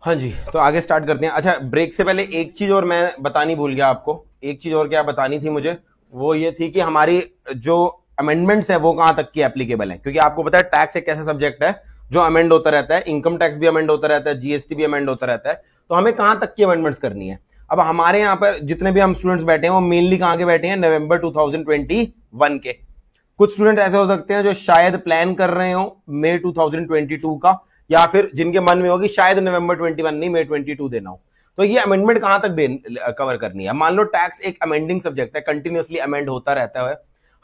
हाँ जी, तो आगे स्टार्ट करते हैं। अच्छा, ब्रेक से पहले एक चीज और मैं बतानी भूल गया आपको। एक चीज और क्या बतानी थी मुझे, वो ये थी कि हमारी जो अमेंडमेंट्स है वो कहां तक की एप्लीकेबल है, क्योंकि आपको पता है टैक्स एक ऐसा सब्जेक्ट है जो अमेंड होता रहता है, इनकम टैक्स भी अमेंड होता रहता है, जीएसटी भी अमेंड होता रहता है। तो हमें कहां तक की अमेंडमेंट्स करनी है। अब हमारे यहाँ पर जितने भी हम स्टूडेंट्स बैठे हैं वो मेनली कहां के बैठे हैं, नवंबर 2021 के। कुछ स्टूडेंट्स ऐसे हो सकते हैं जो शायद प्लान कर रहे हो मई 2022 का, या फिर जिनके मन में होगी शायद नवंबर 21 नहीं मई 22 देना हो। तो ये अमेंडमेंट कहां तक कवर करनी है। मान लो टैक्स एक अमेंडिंग सब्जेक्ट है, कंटिन्यूअसली अमेंड होता रहता है।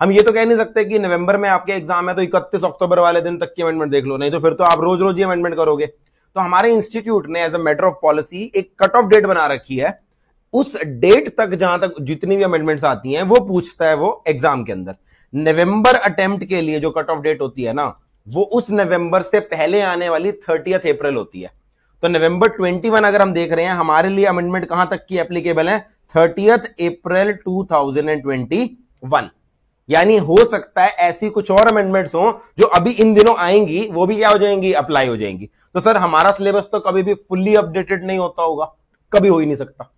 हम ये तो कह नहीं सकते कि नवंबर में आपके एग्जाम है तो 31 अक्टूबर वाले दिन तक की अमेंडमेंट देख लो, नहीं तो फिर तो आप रोज रोज ही अमेंडमेंट करोगे। तो हमारे इंस्टीट्यूट ने as a matter of policy एक कट ऑफ डेट बना रखी है। उस डेट तक जहां तक जितनी भी अमेंडमेंट्स आती हैं वो पूछता है वो एग्जाम के अंदर। नवंबर अटेम्प्ट के लिए जो कट ऑफ डेट होती है ना, वो उस नवंबर से पहले आने वाली 30 अप्रैल होती है। तो नवंबर 21 अगर हम देख रहे हैं, हमारे लिए अमेंडमेंट कहां तक की एप्लीकेबल है, 30 अप्रैल 2021। यानी हो सकता है ऐसी कुछ और अमेंडमेंट्स हो जो अभी इन दिनों आएंगी, वो भी क्या हो जाएंगी, अप्लाई हो जाएंगी। तो सर हमारा सिलेबस तो कभी भी फुल्ली अपडेटेड नहीं होता होगा, कभी हो ही नहीं सकता।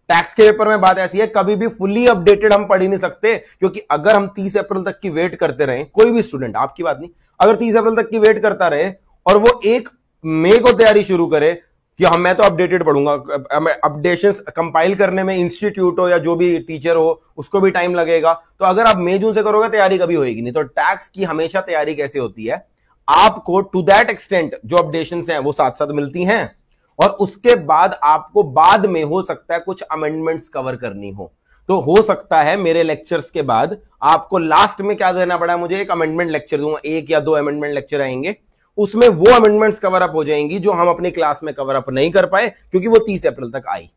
टैक्स के पेपर में बात ऐसी है, कभी भी फुल्ली अपडेटेड हम पढ़ ही नहीं सकते, क्योंकि अगर हम 30 अप्रैल तक की वेट करते रहे, कोई भी स्टूडेंट, आपकी बात नहीं, अगर 30 अप्रैल तक की वेट करता रहे और वो 1 मई को तैयारी शुरू करे कि हम मैं तो अपडेटेड पढ़ूंगा, अपडेशंस कंपाइल करने में इंस्टीट्यूट हो या जो भी टीचर हो उसको भी टाइम लगेगा। तो अगर आप मई जून से करोगे तैयारी कभी होएगी नहीं। तो टैक्स की हमेशा तैयारी कैसे होती है, आपको टू दैट एक्सटेंट जो अपडेशंस हैं वो साथ साथ मिलती हैं, और उसके बाद आपको बाद में हो सकता है कुछ अमेंडमेंट्स कवर करनी हो। तो हो सकता है मेरे लेक्चर्स के बाद आपको लास्ट में क्या देना पड़ा, मुझे एक अमेंडमेंट लेक्चर दूंगा, 1 या 2 अमेंडमेंट लेक्चर आएंगे, उसमें वो अमेंडमेंट्स कवर अप हो जाएंगी जो हम अपनी क्लास में कवर अप नहीं कर पाए क्योंकि वो 30 अप्रैल तक आई।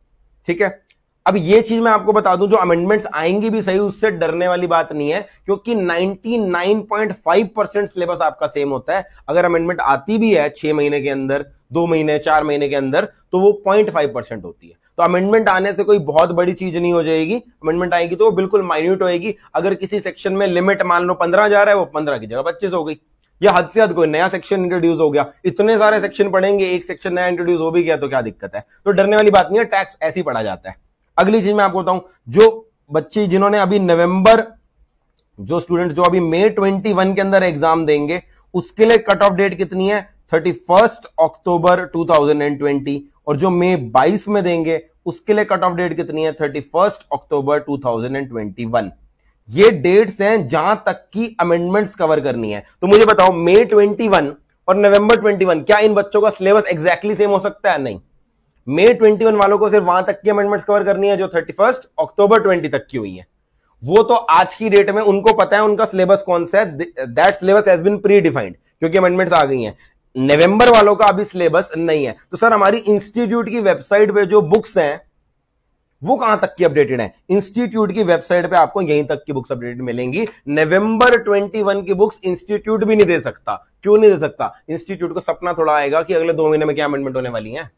ठीक है, अब ये चीज मैं आपको बता दूं, जो अमेंडमेंट्स आएंगी भी सही, उससे डरने वाली बात नहीं है, क्योंकि 99.5% सिलेबस आपका सेम होता है। अगर अमेंडमेंट आती भी है 6 महीने के अंदर, 2 महीने 4 महीने के अंदर, तो वो 0.5% होती है। तो अमेंडमेंट आने से कोई बहुत बड़ी चीज नहीं हो जाएगी। अमेंडमेंट आएगी तो वो बिल्कुल माइन्यूट होएगी। अगर किसी सेक्शन में लिमिट मान लो 15 जा रहा है, वो 15 की जगह 25 हो गई, या हद से हद कोई नया सेक्शन इंट्रोड्यूस हो गया। इतने सारे सेक्शन पढ़ेंगे, एक सेक्शन नया इंट्रोड्यूस हो भी गया तो क्या दिक्कत है। तो डरने वाली बात नहीं है, टैक्स ऐसे ही पढ़ा जाता है। अगली चीज मैं आपको बताऊं, जो बच्चे जिन्होंने अभी नवंबर, जो स्टूडेंट जो अभी मई 21 के अंदर एग्जाम देंगे, उसके लिए कट ऑफ डेट कितनी है, 31 अक्टूबर 2020। और जो मई 22 में देंगे उसके लिए कट ऑफ डेट कितनी है, 31 अक्टूबर 2021। ये डेट्स हैं जहां तक की अमेंडमेंट्स कवर करनी है। तो मुझे बताओ, मई 21 और नवंबर 21, क्या इन बच्चों का सिलेबस एग्जैक्टली सेम हो सकता है? नहीं। मई 21 वालों को सिर्फ वहां तक की अमेंडमेंट्स कवर करनी है जो 31 अक्टूबर 20 तक की हुई है। वो तो आज की डेट में उनको पता है उनका सिलेबस कौन सा है, that syllabus has been predefined, क्योंकि अमेंडमेंट्स आ गई हैं। नवंबर वालों का अभी सिलेबस नहीं है। तो सर हमारी इंस्टीट्यूट की वेबसाइट पे जो बुक्स हैं वो कहां तक की अपडेटेड है? इंस्टीट्यूट की वेबसाइट पे आपको यहीं तक की बुक्स अपडेटेड मिलेंगी। नवंबर 21 की बुक्स इंस्टीट्यूट भी नहीं दे सकता। क्यों नहीं दे सकता? इंस्टीट्यूट को सपना थोड़ा आएगा कि अगले 2 महीने में क्या अमेंडमेंट होने वाली है।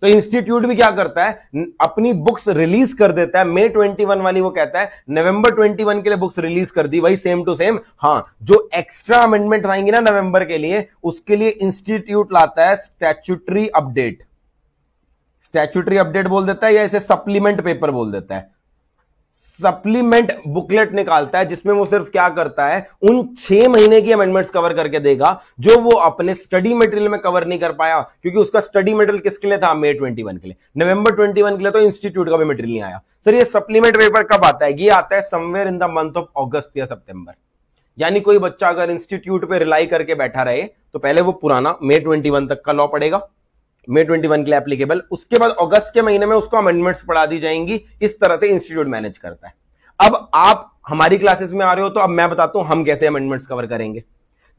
तो इंस्टीट्यूट भी क्या करता है, अपनी बुक्स रिलीज कर देता है। मई 21 वाली वो कहता है नवंबर 21 के लिए बुक्स रिलीज कर दी, वही सेम टू सेम। हां, जो एक्स्ट्रा अमेंडमेंट आएंगी ना नवंबर के लिए, उसके लिए इंस्टीट्यूट लाता है स्टैट्यूटरी अपडेट। स्टैट्यूटरी अपडेट बोल देता है या इसे सप्लीमेंट पेपर बोल देता है। सप्लीमेंट बुकलेट निकालता है जिसमें वो सिर्फ क्या करता है, उन 6 महीने की अमेंडमेंट्स कवर करके देगा जो वो अपने स्टडी मटेरियल में कवर नहीं कर पाया, क्योंकि उसका स्टडी मटेरियल किसके लिए था, मई 21 के लिए। नवंबर 21 के लिए तो इंस्टीट्यूट का भी मटेरियल नहीं आया। सर ये सप्लीमेंट पेपर कब आता है? ये आता है somewhere in the month of अगस्त या सितंबर। यानी कोई बच्चा अगर इंस्टीट्यूट पे रिलाई करके बैठा रहे तो पहले वो पुराना मई 21 तक का लॉ पढ़ेगा, मई 21 के लिए एप्लीकेबल, उसके बाद अगस्त के महीने में उसको अमेंडमेंट्स पढ़ा दी जाएंगी। इस तरह से इंस्टीट्यूट मैनेज करता है। अब आप हमारी क्लासेस में आ रहे हो तो अब मैं बताता हूं हम कैसे अमेंडमेंट्स कवर करेंगे।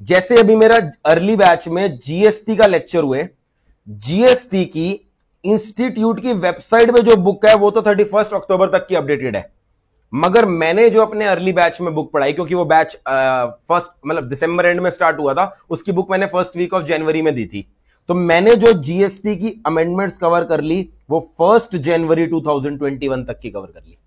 जैसे अभी मेरा अर्ली बैच में जीएसटी का लेक्चर हुए, जीएसटी की इंस्टीट्यूट की वेबसाइट पे जो बुक है वो तो 31 अक्टूबर तक की अपडेटेड है, मगर मैंने जो अपने अर्ली बैच में बुक पढ़ाई, क्योंकि वो बैच फर्स्ट मतलब दिसंबर एंड में स्टार्ट हुआ था, उसकी बुक मैंने फर्स्ट वीक ऑफ जनवरी में दी थी। तो मैंने जो जीएसटी की अमेंडमेंट्स कवर कर ली वो 1 जनवरी 2021 तक की कवर कर ली।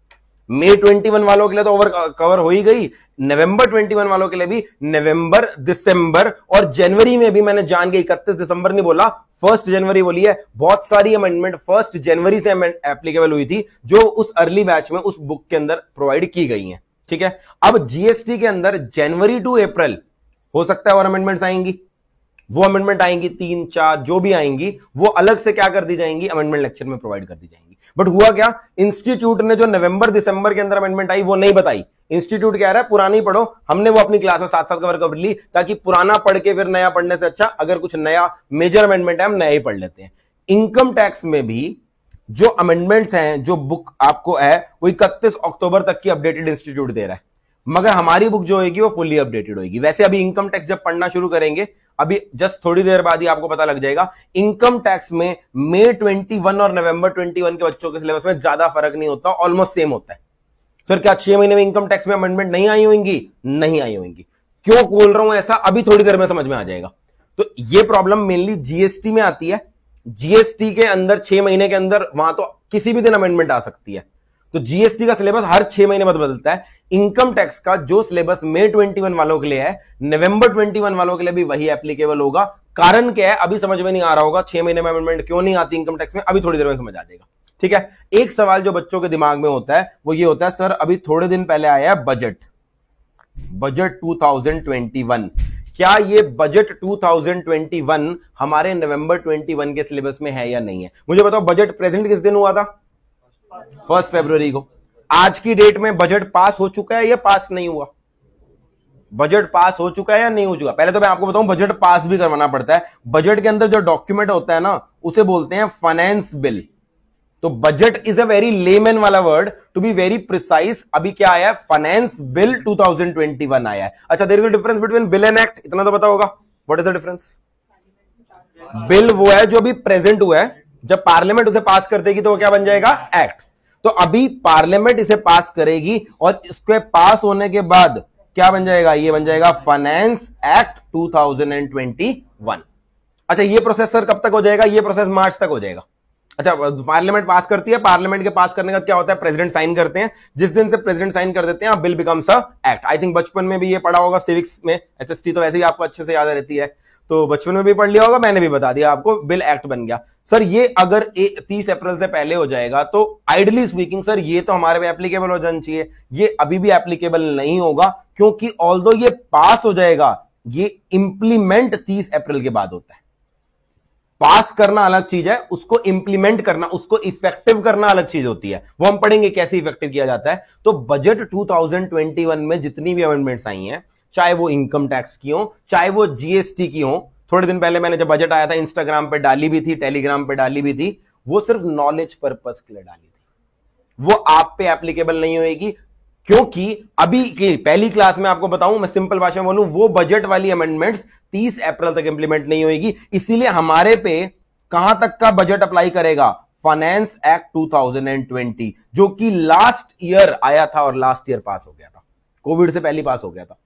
मई 21 वालों के लिए तो ओवर कवर हो ही गई, नवंबर 21 वालों के लिए भी नवंबर, दिसंबर और जनवरी में भी मैंने जान के 31 दिसंबर नहीं बोला, 1 जनवरी बोली है। बहुत सारी अमेंडमेंट 1 जनवरी से एप्लीकेबल हुई थी जो उस अर्ली बैच में उस बुक के अंदर प्रोवाइड की गई हैं। ठीक है, अब जीएसटी के अंदर जनवरी टू अप्रैल हो सकता है और अमेंडमेंट्स आएंगी, वो अमेंडमेंट आएंगी 3, 4 जो भी आएंगी वो अलग से क्या कर दी जाएंगी, अमेंडमेंट लेक्चर में प्रोवाइड कर दी जाएंगी। बट हुआ क्या, इंस्टीट्यूट ने जो नवंबर दिसंबर के अंदर अमेंडमेंट आई वो नहीं बताई। इंस्टीट्यूट कह रहा है पुरानी पढ़ो, हमने वो अपनी क्लास में साथ साथ कवर कर ली, ताकि पुराना पढ़ के फिर नया पढ़ने से अच्छा अगर कुछ नया मेजर अमेंडमेंट है हम नया ही पढ़ लेते हैं। इनकम टैक्स में भी जो अमेंडमेंट्स हैं, जो बुक आपको है वो 31 अक्टूबर तक की अपडेटेड इंस्टीट्यूट दे रहा है, मगर हमारी बुक जो होगी वो फुल्ली अपडेटेड होगी। वैसे अभी इनकम टैक्स जब पढ़ना शुरू करेंगे, अभी जस्ट थोड़ी देर बाद ही आपको पता लग जाएगा, इनकम टैक्स में मई 21 और नवंबर 21 के बच्चों के सिलेबस में ज्यादा फर्क नहीं होता, ऑलमोस्ट सेम होता है। सर क्या 6 महीने में इनकम टैक्स में अमेंडमेंट नहीं आई होंगी? नहीं आई होंगी। क्यों बोल रहा हूं ऐसा, अभी थोड़ी देर में समझ में आ जाएगा। तो ये प्रॉब्लम मेनली जीएसटी में आती है। जीएसटी के अंदर 6 महीने के अंदर वहां तो किसी भी दिन अमेंडमेंट आ सकती है। तो जीएसटी का सिलेबस हर 6 महीने बाद बदलता है। इनकम टैक्स का जो सिलेबस मई 21 वालों के लिए है, नवंबर 21 वालों के लिए भी वही एप्लीकेबल होगा। कारण क्या है अभी समझ में नहीं आ रहा होगा, 6 महीने में अमेंडमेंट क्यों नहीं आती इनकम टैक्स में, अभी थोड़ी देर में समझ आ जाएगा। ठीक है, एक सवाल जो बच्चों के दिमाग में होता है वो ये होता है, सर अभी थोड़े दिन पहले आया है बजट 2021, क्या ये बजट 2021 हमारे नवंबर 21 के सिलेबस में है या नहीं है? मुझे बताओ, बजट प्रेजेंट किस दिन हुआ था? 1 फरवरी को। आज की डेट में बजट पास हो चुका है या पास नहीं हुआ? बजट पास हो चुका है या नहीं हो चुका? पहले तो मैं आपको बताऊं, बजट पास भी करवाना पड़ता है। बजट के अंदर जो डॉक्यूमेंट होता है ना, उसे बोलते हैं फाइनेंस बिल। तो budget is a very layman वाला word, to be very precise. अभी क्या आया है? फाइनेंस बिल 2021 आया है। अच्छा, there is a difference between bill and act, इतना तो पता होगा। What is the difference? Bill वो है जो भी प्रेजेंट हुआ है, जब पार्लियामेंट उसे पास कर देगी तो वो क्या बन जाएगा? एक्ट। तो अभी पार्लियामेंट इसे पास करेगी और इसके पास होने के बाद क्या बन जाएगा? ये बन जाएगा फाइनेंस एक्ट 2021। अच्छा, ये प्रोसेस सर कब तक हो जाएगा? ये प्रोसेस मार्च तक हो जाएगा। अच्छा, पार्लियामेंट पास करती है, पार्लियामेंट के पास करने का क्या होता है? प्रेसिडेंट साइन करते हैं। जिस दिन से प्रेसिडेंट साइन कर देते हैं bill becomes a act. I think बचपन में भी ये पढ़ा होगा सिविक्स में, एसएसटी तो वैसे ही आपको अच्छे से याद रहती है, तो बचपन में भी पढ़ लिया होगा, मैंने भी बता दिया आपको, बिल एक्ट बन गया। सर ये अगर 30 अप्रैल से पहले हो जाएगा तो आइडली स्पीकिंग सर ये तो हमारे पे एप्लीकेबल हो जाना चाहिए। ये अभी भी एप्लीकेबल नहीं होगा, क्योंकि ऑल्दो ये पास हो जाएगा, ये इंप्लीमेंट 30 अप्रैल के बाद होता है। पास करना अलग चीज है, उसको इंप्लीमेंट करना, उसको इफेक्टिव करना अलग चीज होती है। वो हम पढ़ेंगे कैसे इफेक्टिव किया जाता है। तो बजट 2021 में जितनी भी अमेंडमेंट्स आई हैं, चाहे वो इनकम टैक्स की हो, चाहे वो जीएसटी की हो, थोड़े दिन पहले मैंने जब बजट आया था इंस्टाग्राम पे डाली भी थी, टेलीग्राम पे डाली भी थी, वो सिर्फ नॉलेज पर्पस के लिए डाली थी, वो आप पे एप्लीकेबल नहीं होगी। क्योंकि अभी की पहली क्लास में आपको बताऊं, मैं सिंपल भाषा में बोलूं, वो बजट वाली अमेंडमेंट्स 30 अप्रैल तक इंप्लीमेंट नहीं होगी। इसीलिए हमारे पे कहां तक का बजट अप्लाई करेगा? फाइनेंस एक्ट 2020, जो कि लास्ट ईयर आया था और लास्ट ईयर पास हो गया था, कोविड से पहले पास हो गया था।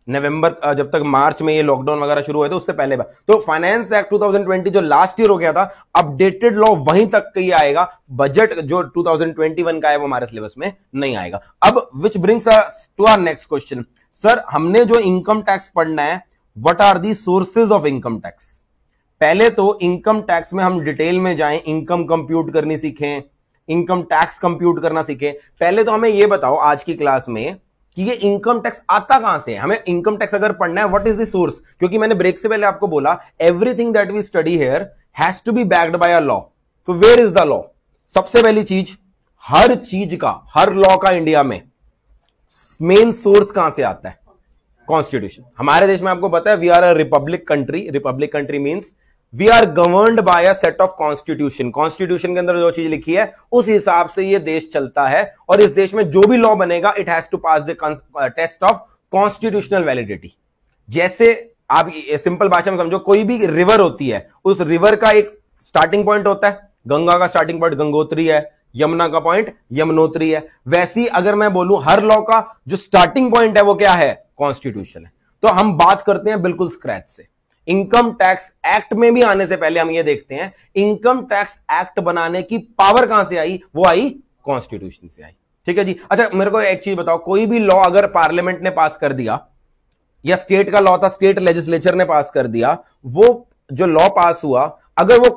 नवंबर, जब तक मार्च में ये लॉकडाउन वगैरह शुरू हुए थे उससे पहले। तो फाइनेंस एक्ट 2020 जो लास्ट ईयर हो गया था, अपडेटेड लॉ वहीं तक ही आएगा। बजट जो 2021 का है वो हमारे सिलेबस में नहीं आएगा। अब which brings us to our next question, sir हमने जो इनकम टैक्स पढ़ना है, what are the sources of income tax? पहले तो इनकम टैक्स में हम डिटेल में जाएं, इनकम कंप्यूट करनी सीखें, इनकम टैक्स कंप्यूट करना सीखें। पहले तो हमें यह बताओ आज की क्लास में कि ये इनकम टैक्स आता कहां से है। हमें इनकम टैक्स अगर पढ़ना है, व्हाट इज द सोर्स? क्योंकि मैंने ब्रेक से पहले आपको बोला, everything that we study here has to be backed by a law. So where is the law? सबसे पहली चीज, हर चीज का, हर लॉ का इंडिया में मेन सोर्स कहां से आता है? कॉन्स्टिट्यूशन। हमारे देश में आपको पता है we are a republic country. Republic country means we are governed by a set of constitution. Constitution के अंदर जो चीज लिखी है उस हिसाब से ये देश चलता है, और इस देश में जो भी लॉ बनेगा it has to pass the test of constitutional validity. जैसे आप सिंपल भाषा में समझो, कोई भी रिवर होती है, उस रिवर का एक स्टार्टिंग पॉइंट होता है। गंगा का स्टार्टिंग पॉइंट गंगोत्री है, यमुना का पॉइंट यमुनोत्री है। वैसी अगर मैं बोलूं, हर लॉ का जो स्टार्टिंग पॉइंट है वो क्या है? कॉन्स्टिट्यूशन है। तो हम बात करते हैं बिल्कुल स्क्रैच से। इनकम टैक्स एक्ट में भी आने से पहले हम ये देखते हैं इनकम टैक्स एक्ट बनाने की पावर कहां से आई? वो आई कॉन्स्टिट्यूशन से आई। ठीक है जी। अच्छा मेरे को एक चीज बताओ, कोई भी लॉ अगर पार्लियामेंट ने पास कर दिया या स्टेट का लॉ था, स्टेट लेजिस्लेचर ने पास कर दिया, वो जो लॉ पास हुआ अगर वो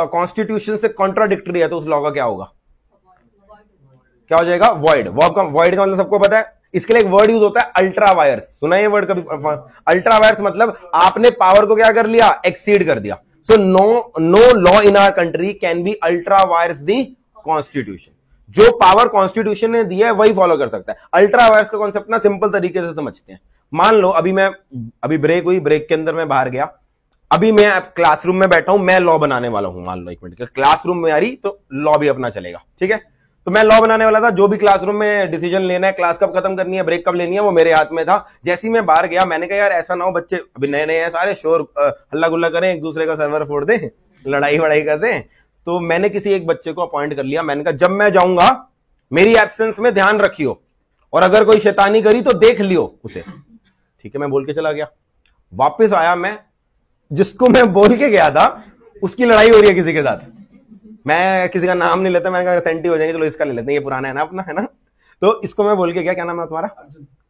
कॉन्स्टिट्यूशन से कॉन्ट्राडिक्टरी है तो उस लॉ का क्या होगा? क्या हो जाएगा? वॉइड। वॉइड का मतलब सबको पता है, इसके लिए एक वर्ड यूज होता है अल्ट्रा वायर्स। सुना है ये वर्ड कभी? अल्ट्रा वायर्स मतलब आपने पावर को क्या कर लिया? एक्सीड कर दिया। So no law in our country can be ultra vires the constitution. जो पावर कॉन्स्टिट्यूशन ने दिया है वही फॉलो कर सकता है। अल्ट्रा वायर्स का कॉन्सेप्ट ना सिंपल तरीके से समझते हैं। मान लो अभी ब्रेक हुई, ब्रेक के अंदर मैं बाहर गया, अभी मैं क्लासरूम में बैठा हूं, मैं लॉ बनाने वाला हूं। मान लो 1 मिनट, क्लासरूम में आ रही तो लॉ भी अपना चलेगा, ठीक है? तो मैं लॉ बनाने वाला था, जो भी क्लासरूम में डिसीजन लेना है, क्लास कब खत्म करनी है, ब्रेक कब लेनी है, वो मेरे हाथ में था। जैसे ही मैं बाहर गया, मैंने कहा यार ऐसा ना हो बच्चे अभी नए नए हैं, सारे शोर हल्ला गुल्ला करें, एक दूसरे का सर्वर फोड़ दें, लड़ाई वड़ाई कर दें। तो मैंने किसी एक बच्चे को अपॉइंट कर लिया। मैंने कहा जब मैं जाऊंगा मेरी एब्सेंस में ध्यान रखियो, और अगर कोई शैतानी करी तो देख लियो उसे। ठीक है, मैं बोल के चला गया। वापस आया, मैं जिसको मैं बोल के गया था उसकी लड़ाई हो रही है किसी के साथ। मैं किसी का नाम नहीं लेता, मैंने कहा सेंटी हो जाएंगे, चलो इसका ले लेते हैं, ये पुराना है ना अपना, है ना। तो इसको मैं बोल के गया, क्या नाम है तुम्हारा?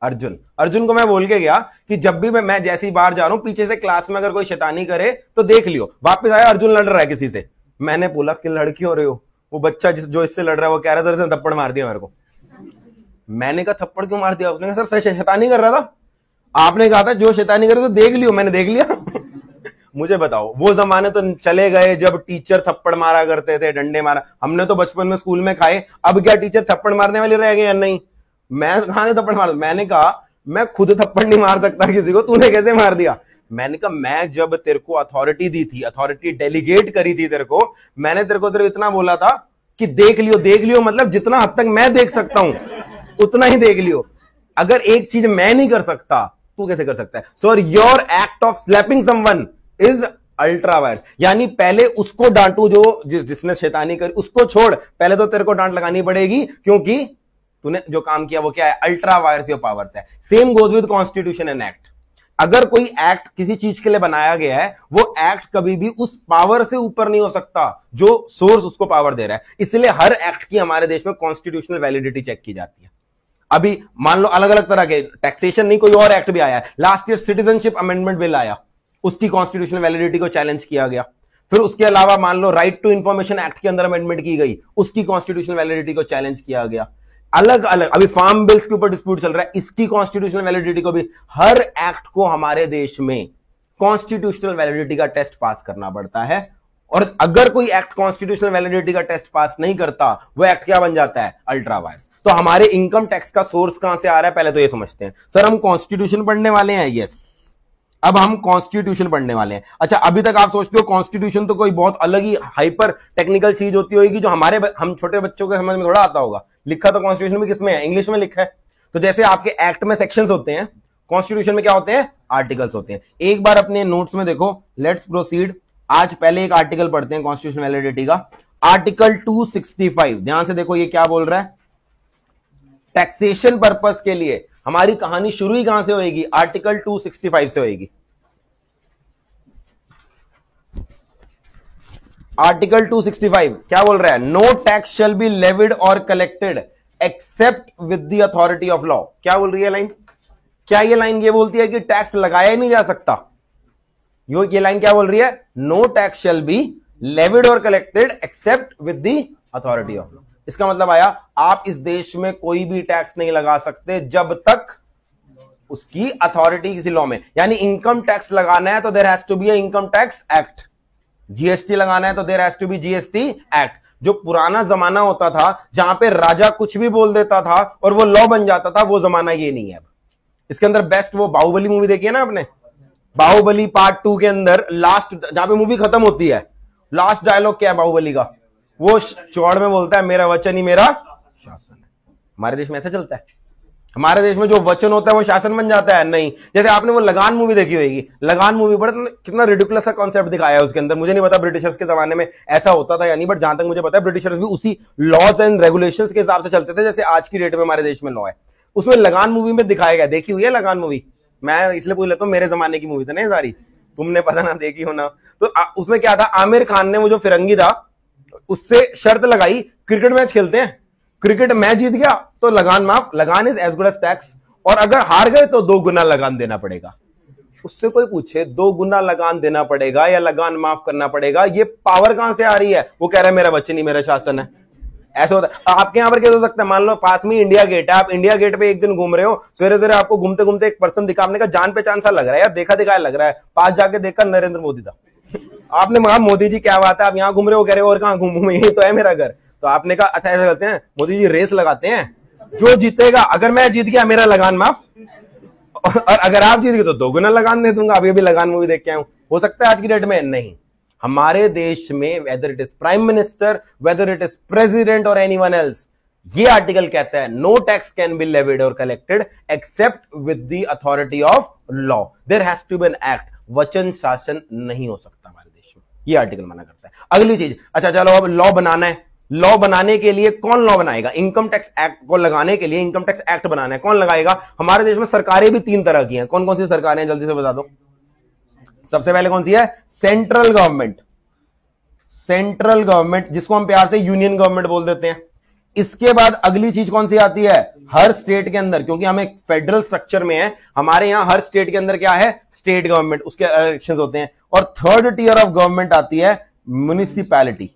अर्जुन। अर्जुन को मैं बोल के गया कि जब भी मैं जैसे ही बाहर जा रहा हूं, पीछे से क्लास में अगर कोई शैतानी करे तो देख लियो। वापस आया, अर्जुन लड़ रहा है किसी से। मैंने बोला कि लड़की हो रहे हो? वो बच्चा जो इससे लड़ रहा है वो कह रहा है सर इसने थप्पड़ मार दिया मेरे को। मैंने कहा थप्पड़ क्यों मार दिया? उसने कहा सर शैतानी कर रहा था। आपने कहा था जो शैतानी करे तो देख लियो। मैंने देख लिया। मुझे बताओ, वो जमाने तो चले गए जब टीचर थप्पड़ मारा करते थे, डंडे मारा। हमने तो बचपन में स्कूल में खाए। अब क्या टीचर थप्पड़ मारने वाले रह गए या नहीं? मैं कहां से थप्पड़ मार? मैंने कहा मैं खुद थप्पड़ नहीं मार सकता किसी को, तूने कैसे मार दिया? मैंने कहा मैं जब तेरे को अथॉरिटी दी थी, अथॉरिटी डेलीगेट करी थी तेरे को, मैंने तेरे को इतना बोला था कि देख लियो मतलब जितना हद तक मैं देख सकता हूं उतना ही देख लियो। अगर एक चीज मैं नहीं कर सकता तू कैसे कर सकता है? So your act of slapping someone is ultra vires. यानी पहले उसको डांटू जो जिसने शैतानी करी, उसको छोड़, पहले तो तेरे को डांट लगानी पड़ेगी, क्योंकि तूने जो काम किया वो क्या है? अल्ट्रा वायर्स योर पावर्स है। Same goes with constitution and act. अगर कोई एक्ट किसी चीज के लिए बनाया गया है, वो एक्ट कभी भी उस पावर से ऊपर नहीं हो सकता जो सोर्स उसको पावर दे रहा है। इसलिए हर एक्ट की हमारे देश में कॉन्स्टिट्यूशनल वैलिडिटी चेक की जाती है। अभी मान लो अलग अलग तरह के टैक्सेशन नहीं, कोई और एक्ट भी आया है। Last year citizenship amendment bill आया, उसकी कॉन्स्टिट्यूशनल वैलिडिटी को चैलेंज किया गया। फिर उसके अलावा मान लो राइट टू इंफॉर्मेशन एक्ट के अंदर अमेंडमेंट की गई, उसकी कॉन्स्टिट्यूशनल वैलिडिटी को चैलेंज किया गया। अलग अलग अभी फार्म बिल्स के ऊपर डिस्प्यूट चल रहा है, इसकी कॉन्स्टिट्यूशनल वैलिडिटी को भी। हर एक्ट को हमारे देश में कॉन्स्टिट्यूशनल वैलिडिटी का टेस्ट पास करना पड़ता है। और अगर कोई एक्ट कॉन्स्टिट्यूशनल वैलिडिटी का टेस्ट पास नहीं करता, वो एक्ट क्या बन जाता है? Ultra wires. तो हमारे इनकम टैक्स का सोर्स कहां से आ रहा है, पहले तो ये समझते हैं। सर हम कॉन्स्टिट्यूशन पढ़ने वाले हैं? यस, अब हम कॉन्स्टिट्यूशन पढ़ने वाले हैं। अच्छा, अभी तक आप सोचते हो कॉन्स्टिट्यूशन तो कोई बहुत अलग ही हाइपर टेक्निकल चीज होती होगी जो हम छोटे बच्चों के समझ में थोड़ा आता होगा। लिखा तो कॉन्स्टिट्यूशन में किसमें है? इंग्लिश में लिखा है। तो जैसे आपके एक्ट में सेक्शंस होते हैं, कॉन्स्टिट्यूशन में क्या होते हैं? आर्टिकल्स होते हैं। एक बार अपने नोट्स में देखो, लेट्स प्रोसीड। आज पहले एक आर्टिकल पढ़ते हैं कॉन्स्टिट्यूशन वैलिडिटी का, आर्टिकल 265। ध्यान से देखो ये क्या बोल रहा है। टैक्सेशन पर्पस के लिए हमारी कहानी शुरू ही कहां से होगी? आर्टिकल 265 से होगी। आर्टिकल 265 क्या बोल रहा है? No tax shall be levied or collected except with the authority of law. क्या बोल रही है लाइन? क्या ये लाइन ये बोलती है कि टैक्स लगाया ही नहीं जा सकता? ये लाइन क्या बोल रही है? No tax shall be levied or collected except with the authority of law. इसका मतलब आया आप इस देश में कोई भी टैक्स नहीं लगा सकते जब तक उसकी अथॉरिटी किसी लॉ में। यानी इनकम टैक्स लगाना है तो there has to be income tax act. GST लगाना है तो there has to be GST act. जो पुराना जमाना होता था जहां पे राजा कुछ भी बोल देता था और वो लॉ बन जाता था, वो जमाना ये नहीं है अब। इसके अंदर बेस्ट वो बाहुबली मूवी देखी है ना आपने? बाहुबली पार्ट 2 के अंदर लास्ट जहां पे मूवी खत्म होती है, लास्ट डायलॉग क्या है बाहुबली का? वो चौड़ में बोलता है मेरा वचन ही मेरा शासन है। हमारे देश में ऐसा चलता है? हमारे देश में जो वचन होता है वो शासन बन जाता है? नहीं। जैसे आपने वो लगान मूवी देखी होगी, लगान मूवी बड़ा कितना रिडिकुलस सा कॉन्सेप्ट दिखाया है उसके अंदर। मुझे नहीं पता ब्रिटिशर्स के जमाने में ऐसा होता था या नहीं, बट जहां तक मुझे पता है ब्रिटिशर्स भी उसी लॉज एंड रेगुलेशंस के हिसाब से चलते थे जैसे आज की डेट में हमारे देश में लॉ है। उसमें लगान मूवी में दिखाया गया, देखी हुई है लगान मूवी? मैं इसलिए पूछ लेता हूँ, मेरे जमाने की मूवी है ना सारी, तुमने पता ना देखी हो ना। तो उसमें क्या था, आमिर खान ने वो जो फिरंगी था उससे शर्त लगाई, क्रिकेट मैच खेलते हैं, क्रिकेट मैच जीत गया, तो लगान माफ, लगान is as good as tax. और अगर हार गए तो 2 गुना लगान देना पड़ेगा। उससे कोई पूछे 2 गुना लगान देना पड़ेगा या लगान माफ करना पड़ेगा, ये पावर कहां से आ रही है? वो कह रहा है मेरा वचन ही मेरा शासन है। ऐसा होता है आपके यहां पर। क्या हो सकता है? मान लो पास में इंडिया गेट है, आप इंडिया गेट पे एक दिन घूम रहे हो, सवेरे सवेरे आपको घूमते घूमते एक पर्सन दिखा, आपने कहा जान पहचान सा लग रहा है यार, देखा दिखाया लग रहा है, पास जाके देखा नरेंद्र मोदी था। आपने कहा मोदी जी क्या बात है, आप यहां घूम रहे हो? कह रहे हो और कहां घूमू, यही तो है मेरा घर। तो आपने कहा अच्छा ऐसा करते हैं, मोदी जी रेस लगाते हैं, जो जीतेगा, अगर मैं जीत गया मेरा लगान माफ, और अगर आप जीत गए तो 2 गुना लगान दे दूंगा। अभी अभी लगान मूवी देख के आऊं। हो सकता है आज की डेट में? नहीं। हमारे देश में whether it is prime minister, whether it is president or anyone else, ये आर्टिकल कहता है no tax can be levied or collected except with the authority of law. There has to be an act. वचन शासन नहीं हो सकता हमारे देश में, ये आर्टिकल मना करता है। अगली चीज, अच्छा चलो अब लॉ बनाना है। लॉ बनाने के लिए कौन लॉ बनाएगा? इनकम टैक्स एक्ट को लगाने के लिए इनकम टैक्स एक्ट बनाना है, कौन लगाएगा? हमारे देश में सरकारें भी 3 तरह की हैं। कौन कौन सी सरकारें हैं जल्दी से बता दो। सबसे पहले कौन सी है? Central government. सेंट्रल गवर्नमेंट जिसको हम प्यार से यूनियन गवर्नमेंट बोल देते हैं। इसके बाद अगली चीज कौन सी आती है? हर स्टेट के अंदर, क्योंकि हम एक फेडरल स्ट्रक्चर में है, हमारे यहां हर स्टेट के अंदर क्या है? स्टेट गवर्नमेंट, उसके इलेक्शंस होते हैं। और थर्ड टियर ऑफ गवर्नमेंट आती है म्युनिसिपैलिटी।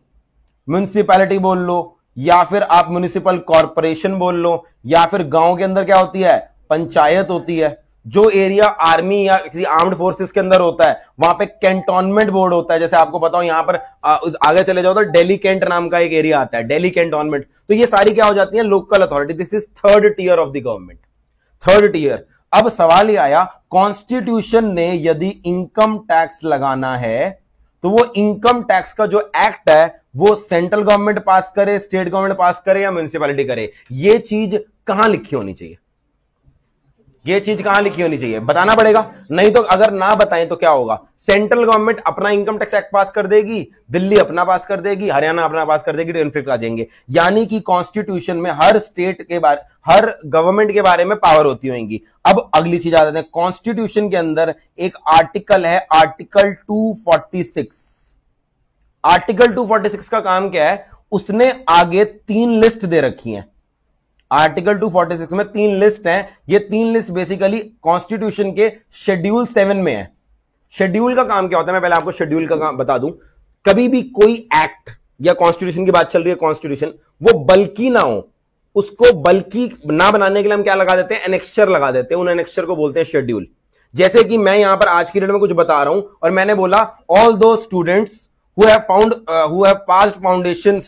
म्युनिसिपैलिटी बोल लो, या फिर आप म्युनिसिपल कॉर्पोरेशन बोल लो, या फिर गांव के अंदर क्या होती है? पंचायत होती है। जो एरिया आर्मी या किसी आर्म्ड फोर्सेस के अंदर होता है वहां पे कैंटोनमेंट बोर्ड होता है। जैसे आपको बताओ यहां पर आगे चले जाओ तो दिल्ली कैंट नाम का एक एरिया आता है, दिल्ली कैंटोनमेंट। तो ये सारी क्या हो जाती है? Local authority. This is third tier of the government, third tier. अब सवाल ये आया, कॉन्स्टिट्यूशन ने यदि इनकम टैक्स लगाना है तो वो इनकम टैक्स का जो एक्ट है वो सेंट्रल गवर्नमेंट पास करे, स्टेट गवर्नमेंट पास करे या म्युनिसिपैलिटी करे? ये चीज कहां लिखी होनी चाहिए? ये चीज कहां लिखी होनी चाहिए? बताना पड़ेगा। नहीं तो अगर ना बताएं तो क्या होगा? सेंट्रल गवर्नमेंट अपना इनकम टैक्स एक्ट पास कर देगी, दिल्ली अपना पास कर देगी, हरियाणा अपना पास कर देगी, कॉन्फ्लिक्ट आ जाएंगे। यानी कि कॉन्स्टिट्यूशन में हर स्टेट के बारे, हर गवर्नमेंट के बारे में पावर होती होंगी। अब अगली चीज आ जाते हैं, कॉन्स्टिट्यूशन के अंदर एक आर्टिकल है, आर्टिकल 246। आर्टिकल 246 का काम क्या है? उसने आगे 3 लिस्ट दे रखी हैं। आर्टिकल 246 में 3 लिस्ट हैं। ये 3 लिस्ट बेसिकली कॉन्स्टिट्यूशन के शेड्यूल 7 में है। शेड्यूल का काम क्या होता है? मैं पहले आपको शेड्यूल का काम बता दूं। कभी भी कोई एक्ट या कॉन्स्टिट्यूशन की बात चल रही है, कॉन्स्टिट्यूशन वो बल्कि ना हो, उसको बल्कि ना बनाने के लिए हम क्या लगा देते हैं? एनेक्स्चर लगा देते हैं। उन एनेक्स्चर को बोलते हैं शेड्यूल। जैसे कि मैं यहां पर आज की डेट में कुछ बता रहा हूं और मैंने बोला ऑल दो students who have passed foundation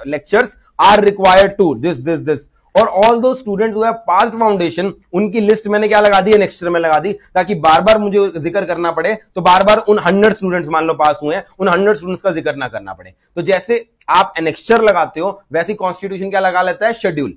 lectures are required to this और all those students who have passed foundation, उनकी लिस्ट मैंने क्या लगा दी? एनेक्स्चर में लगा दी, ताकि बार बार मुझे जिक्र करना पड़े तो बार बार उन 100 स्टूडेंट्स मान लो पास हुए हैं, उन 100 स्टूडेंट्स का जिक्र ना करना पड़े। तो जैसे आप एनेक्स्चर लगाते हो वैसे कॉन्स्टिट्यूशन क्या लगा लेता है? शेड्यूल।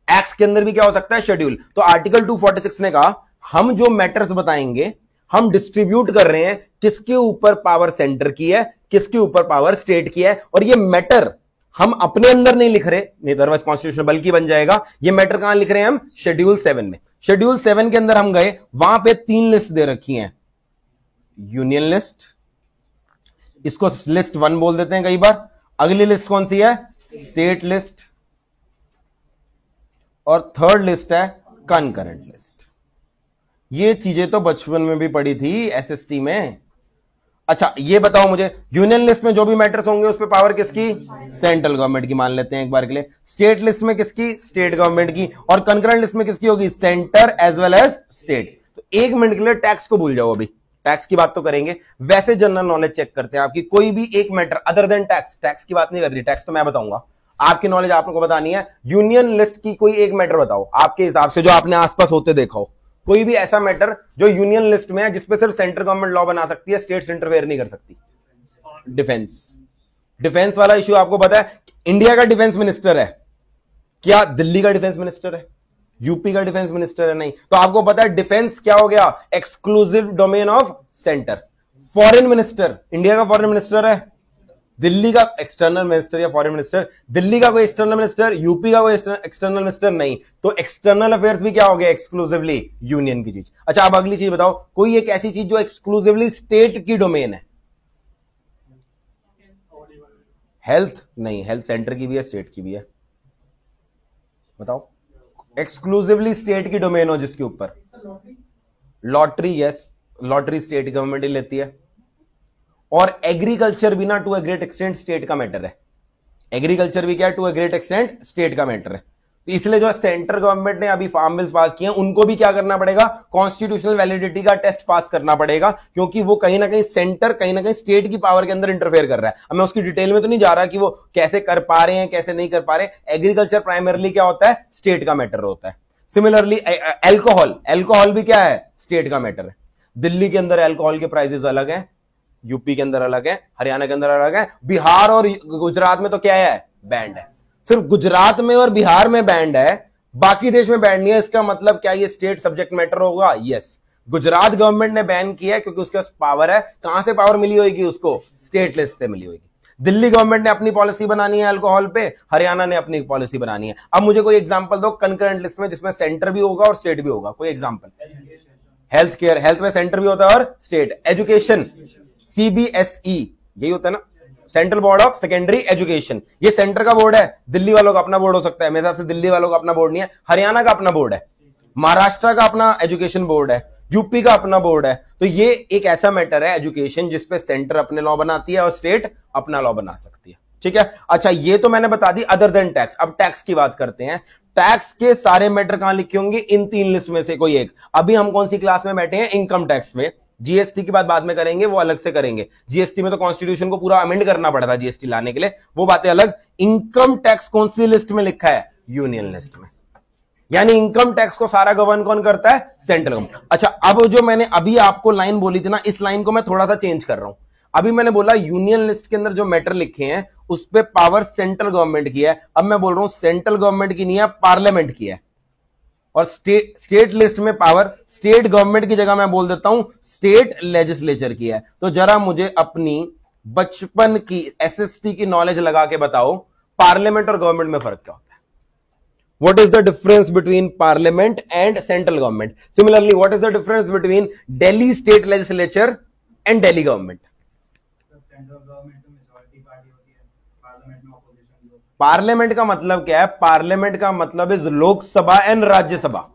एक्ट के अंदर भी क्या हो सकता है? शेड्यूल। तो आर्टिकल 246 ने कहा हम जो मैटर्स बताएंगे हम डिस्ट्रीब्यूट कर रहे हैं, किसके ऊपर पावर सेंटर की है, किसके ऊपर पावर स्टेट की है, और ये मैटर हम अपने अंदर नहीं लिख रहे, नहीं तो अदरवाइज कॉन्स्टिट्यूशन बल्कि बन जाएगा। ये मैटर कहां लिख रहे हैं हम? शेड्यूल 7 में। शेड्यूल 7 के अंदर हम गए, वहां पे 3 लिस्ट दे रखी हैं। यूनियन लिस्ट, इसको लिस्ट 1 बोल देते हैं कई बार। अगली लिस्ट कौन सी है? State list. और थर्ड लिस्ट है कनकरेंट लिस्ट। ये चीजें तो बचपन में भी पढ़ी थी एसएसटी में। अच्छा ये बताओ मुझे, यूनियन लिस्ट में जो भी मैटर्स होंगे उस पे पावर किसकी? सेंट्रल गवर्नमेंट की मान लेते हैं एक बार के लिए। स्टेट लिस्ट में किसकी? स्टेट गवर्नमेंट की। और कंकरेंट लिस्ट में किसकी होगी? Centre as well as state. तो 1 मिनट के लिए टैक्स को भूल जाओ, अभी टैक्स की बात तो करेंगे, वैसे जनरल नॉलेज चेक करते हैं आपकी। कोई भी एक matter other than tax, tax की बात नहीं कर रही, टैक्स तो मैं बताऊंगा, आपकी नॉलेज आपको बतानी है। यूनियन लिस्ट की कोई एक मैटर बताओ आपके हिसाब से, जो आपने आसपास होते देखा हो, कोई भी ऐसा मैटर जो यूनियन लिस्ट में है जिसपे सिर्फ सेंट्रल गवर्नमेंट लॉ बना सकती है, स्टेट्स इंटरफेयर नहीं कर सकती। डिफेंस। डिफेंस वाला इश्यू आपको पता है, इंडिया का डिफेंस मिनिस्टर है क्या? दिल्ली का डिफेंस मिनिस्टर है? यूपी का डिफेंस मिनिस्टर है? नहीं। तो आपको पता है डिफेंस क्या हो गया? Exclusive domain of centre. Foreign minister, India का फॉरेन मिनिस्टर है, दिल्ली का एक्सटर्नल मिनिस्टर या फॉरेन मिनिस्टर, दिल्ली का कोई एक्सटर्नल मिनिस्टर, यूपी का कोई एक्सटर्नल मिनिस्टर नहीं। तो एक्सटर्नल अफेयर्स भी क्या हो गया? एक्सक्लूसिवली यूनियन की चीज। अच्छा अब अगली चीज बताओ, कोई एक ऐसी चीज जो एक्सक्लूसिवली स्टेट की डोमेन है? हेल्थ नहीं, हेल्थ सेंटर की भी है, स्टेट की भी है। बताओ, एक्सक्लूसिवली स्टेट की डोमेन हो जिसके ऊपर। Lottery, yes, lottery state government ही लेती है। और एग्रीकल्चर भी ना to a great extent state का मैटर है। एग्रीकल्चर भी क्या है, to a great extent state का मैटर है। तो इसलिए जो सेंट्रल गवर्नमेंट ने अभी फार्म बिल्स पास किए हैं, उनको भी क्या करना पड़ेगा, कॉन्स्टिट्यूशनल वैलिडिटी का टेस्ट पास करना पड़ेगा, क्योंकि वो कहीं ना कहीं सेंटर, कहीं ना कहीं स्टेट की पावर के अंदर इंटरफेयर कर रहा है। अब मैं उसकी डिटेल में तो नहीं जा रहा कि वो कैसे कर पा रहे हैं, कैसे नहीं कर पा रहे। एग्रीकल्चर प्राइमरली क्या होता है, स्टेट का मैटर होता है। सिमिलरली एल्कोहल, एल्कोहल भी क्या है, स्टेट का मैटर है। दिल्ली के अंदर एल्कोहल के प्राइसेस अलग हैं, यूपी के अंदर अलग है, हरियाणा के अंदर अलग है, बिहार और गुजरात में तो क्या है, बैंड है। सिर्फ गुजरात में और बिहार में बैंड है, बाकी देश में बैंड नहीं है। इसका मतलब क्या ये स्टेट सब्जेक्ट मैटर होगा? यस। गुजरात गवर्नमेंट ने बैन किया है क्योंकि उसके पास पावर है। कहां से पावर मिली होगी उसको? स्टेट लिस्ट से मिली होगी। दिल्ली गवर्नमेंट ने अपनी पॉलिसी बनानी है अल्कोहल पे, हरियाणा ने अपनी पॉलिसी बनानी है। अब मुझे कोई एग्जांपल दो कंकरेंट लिस्ट में जिसमें सेंटर भी होगा और स्टेट भी होगा, कोई एग्जांपल। हेल्थ केयर, हेल्थ में सेंटर भी होता है और स्टेट। एजुकेशन, सीबीएसई, यही होता है ना, central board of secondary education, ये सेंटर का बोर्ड है। दिल्ली वालों का अपना बोर्ड हो सकता है, मेरे हिसाब से दिल्ली वालों का अपना बोर्ड नहीं है। हरियाणा का अपना बोर्ड है, महाराष्ट्र का अपना एजुकेशन बोर्ड है, यूपी का अपना बोर्ड है। तो ये एक ऐसा मैटर है एजुकेशन जिसपे सेंटर अपने लॉ बनाती है और स्टेट अपना लॉ बना सकती है। ठीक है, अच्छा ये तो मैंने बता दी अदर देन टैक्स। अब टैक्स की बात करते हैं। टैक्स के सारे मैटर कहां लिखे होंगे? इन तीन लिस्ट में से कोई एक। अभी हम कौन सी क्लास में बैठे हैं? इनकम टैक्स में। जीएसटी की बात बाद में करेंगे, वो अलग से करेंगे। जीएसटी में तो कॉन्स्टिट्यूशन को पूरा अमेंड करना पड़ता है जीएसटी लाने के लिए, वो बातें अलग। इनकम टैक्स कौन सी लिस्ट में लिखा है? यूनियन लिस्ट में। यानी इनकम टैक्स को सारा गवर्न कौन करता है? Central government. अच्छा, अब जो मैंने अभी आपको लाइन बोली थी ना, इस लाइन को मैं थोड़ा सा चेंज कर रहा हूं। अभी मैंने बोला यूनियन लिस्ट के अंदर जो मैटर लिखे हैं उस पे पावर सेंट्रल गवर्नमेंट की है। अब मैं बोल रहा हूं सेंट्रल गवर्नमेंट की नहीं है, पार्लियामेंट की है। और स्टेट लिस्ट में पावर स्टेट गवर्नमेंट की जगह मैं बोल देता हूं स्टेट लेजिस्लेचर की है। तो जरा मुझे अपनी बचपन की एसएसटी की नॉलेज लगा के बताओ, पार्लियामेंट और गवर्नमेंट में फर्क क्या होता है? What is the difference between parliament and central government? Similarly, what is the difference between Delhi state legislature and Delhi government? Central government में मेजॉरिटी पार्टी होती है, पार्लियामेंट में ऑपोजिशन लोग। पार्लियामेंट का मतलब क्या है? पार्लियामेंट का मतलब इज लोकसभा एंड राज्यसभा।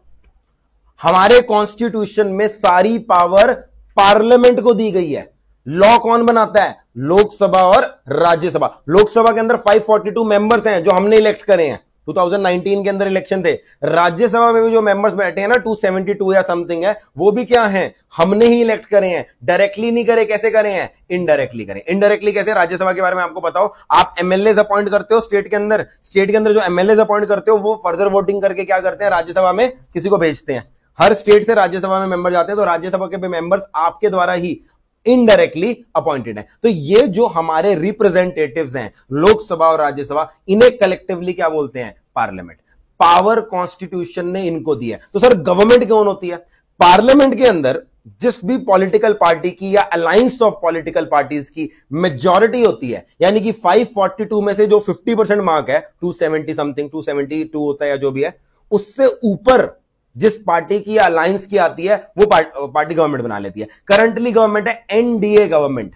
हमारे कॉन्स्टिट्यूशन में सारी पावर पार्लियामेंट को दी गई है। लॉ कौन बनाता है? लोकसभा और राज्यसभा। लोकसभा के अंदर 542 मेंबर्स हैं जो हमने इलेक्ट करे हैं, 2019 के अंदर इलेक्शन थे। राज्यसभा में भी जो मेंबर्स बैठे हैं ना, 272 या समथिंग है, वो भी क्या हैं? हमने ही इलेक्ट करे हैं। डायरेक्टली नहीं करे, कैसे करे हैं? इनडायरेक्टली करे। इनडायरेक्टली कैसे? राज्यसभा के बारे में आपको बताओ। आप एमएलए अपॉइंट करते हो स्टेट के अंदर, स्टेट के अंदर जो एमएलए अपॉइंट करते हो वो फर्दर वोटिंग करके क्या करते हैं? राज्यसभा में किसी को भेजते हैं। हर स्टेट से राज्यसभा में मेंबर जाते हैं, तो राज्यसभा के मेंबर्स आपके द्वारा ही इनडायरेक्टली अपॉइंटेड है। तो ये जो हमारे रिप्रेजेंटेटिव्स हैं लोकसभा और राज्यसभा, इन्हें कलेक्टिवली क्या बोलते हैं? पार्लियामेंट। पावर कॉन्स्टिट्यूशन ने इनको दी है। तो सर गवर्नमेंट कौन होती है? पार्लियामेंट के अंदर जिस भी पॉलिटिकल पार्टी की या अलायंस ऑफ पॉलिटिकल पार्टीज की मेजॉरिटी होती है, यानी कि 542 में से जो 50% मार्क है, 270 समथिंग, 272 होता है या जो भी है, उससे ऊपर जिस पार्टी की अलायंस की आती है वो पार्टी गवर्नमेंट बना लेती है। करंटली गवर्नमेंट है NDA government,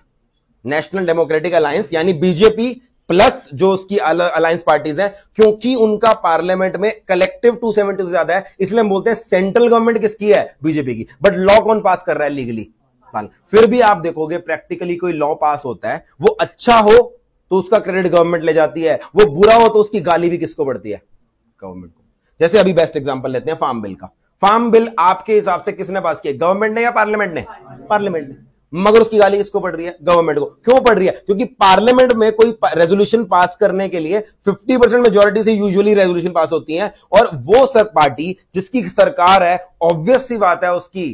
national democratic alliance, यानी बीजेपी प्लस जो उसकी अलायंस पार्टीज है। क्योंकि उनका पार्लियामेंट में कलेक्टिव 270 से ज्यादा है, इसलिए हम बोलते हैं सेंट्रल गवर्नमेंट किसकी है? बीजेपी की। बट लॉ कौन पास कर रहा है लीगली? फिर भी आप देखोगे प्रैक्टिकली कोई लॉ पास होता है, वो अच्छा हो तो उसका क्रेडिट गवर्नमेंट ले जाती है, वो बुरा हो तो उसकी गाली भी किसको पड़ती है? गवर्नमेंट को। जैसे अभी बेस्ट एग्जांपल लेते हैं फार्म बिल का। फार्म बिल आपके हिसाब से किसने पास किया? गवर्नमेंट ने या पार्लियामेंट ने? पार्लियामेंट ने। मगर उसकी गाली किसको पड़ रही है? गवर्नमेंट को। क्यों पड़ रही है? क्योंकि पार्लियामेंट में कोई रेजोल्यूशन पास करने के लिए 50% मेजॉरिटी से यूजुअली रेजोल्यूशन पास होती है, और वो पार्टी जिसकी सरकार है, ऑब्वियस सी बात है उसकी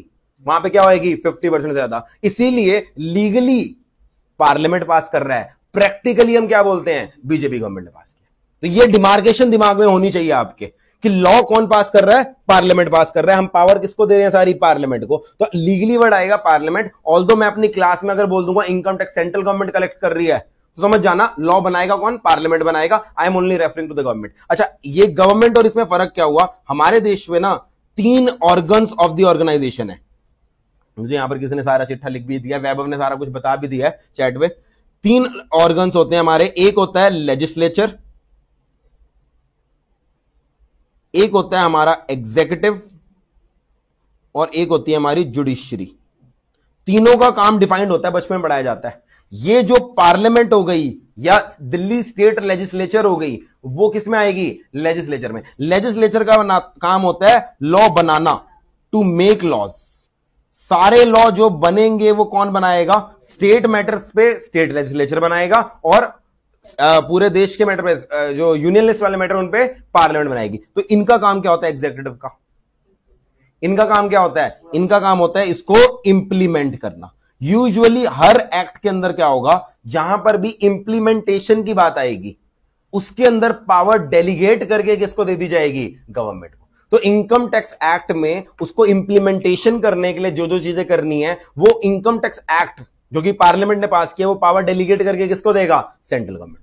वहां पे क्या होगी? 50% से ज्यादा। इसीलिए लीगली पार्लियामेंट पास कर रहा है, प्रैक्टिकली हम क्या बोलते हैं? बीजेपी गवर्नमेंट ने पास किया। तो ये डिमार्केशन दिमाग में होनी चाहिए आपके कि लॉ कौन पास कर रहा है? पार्लियामेंट पास कर रहा है। हम पावर किसको दे रहे हैं? सारी पार्लियामेंट को। तो लीगली वर्ड आएगा पार्लियामेंट। ऑल्दो मैं अपनी क्लास में अगर बोल दूंगा income tax central government collect कर रही है, तो समझ जाना लॉ बनाएगा कौन? पार्लियामेंट बनाएगा। I am only referring to the government. अच्छा, ये गवर्नमेंट और इसमें फर्क क्या हुआ? हमारे देश में ना 3 ऑर्गन्स ऑफ द ऑर्गेनाइजेशन है। मुझे यहां पर किसी ने सारा चिट्ठा लिख भी दिया, वैभव ने सारा कुछ बता भी दिया है चैट में। 3 ऑर्गन्स होते हैं हमारे। एक होता है लेजिस्लेचर, एक होता है हमारा एग्जीक्यूटिव और एक होती है हमारी जुडिशरी। तीनों का काम डिफाइंड होता है, बचपन में पढ़ाया जाता है। ये जो पार्लियामेंट हो गई या दिल्ली स्टेट लेजिस्लेचर हो गई, वो किस में आएगी? लेजिस्लेचर में। लेजिस्लेचर का काम होता है लॉ बनाना, टू मेक लॉज। सारे लॉ जो बनेंगे वो कौन बनाएगा? स्टेट मैटर्स पे स्टेट लेजिस्लेचर बनाएगा, और पूरे देश के मैटर पे, जो यूनियन लिस्ट वाले मैटर, उन पे पार्लियामेंट बनाएगी। तो इनका काम क्या होता है? एग्जीक्यूटिव का इनका काम क्या होता है? इनका काम होता है इसको इंप्लीमेंट करना। यूजुअली हर एक्ट के अंदर क्या होगा? जहां पर भी इंप्लीमेंटेशन की बात आएगी, उसके अंदर पावर डेलीगेट करके किसको दे दी जाएगी? गवर्नमेंट को। तो इनकम टैक्स एक्ट में उसको इंप्लीमेंटेशन करने के लिए जो जो चीजें करनी है, वो इनकम टैक्स एक्ट जो कि पार्लियामेंट ने पास किया, वो पावर डेलीगेट करके किसको देगा? सेंट्रल गवर्नमेंट को।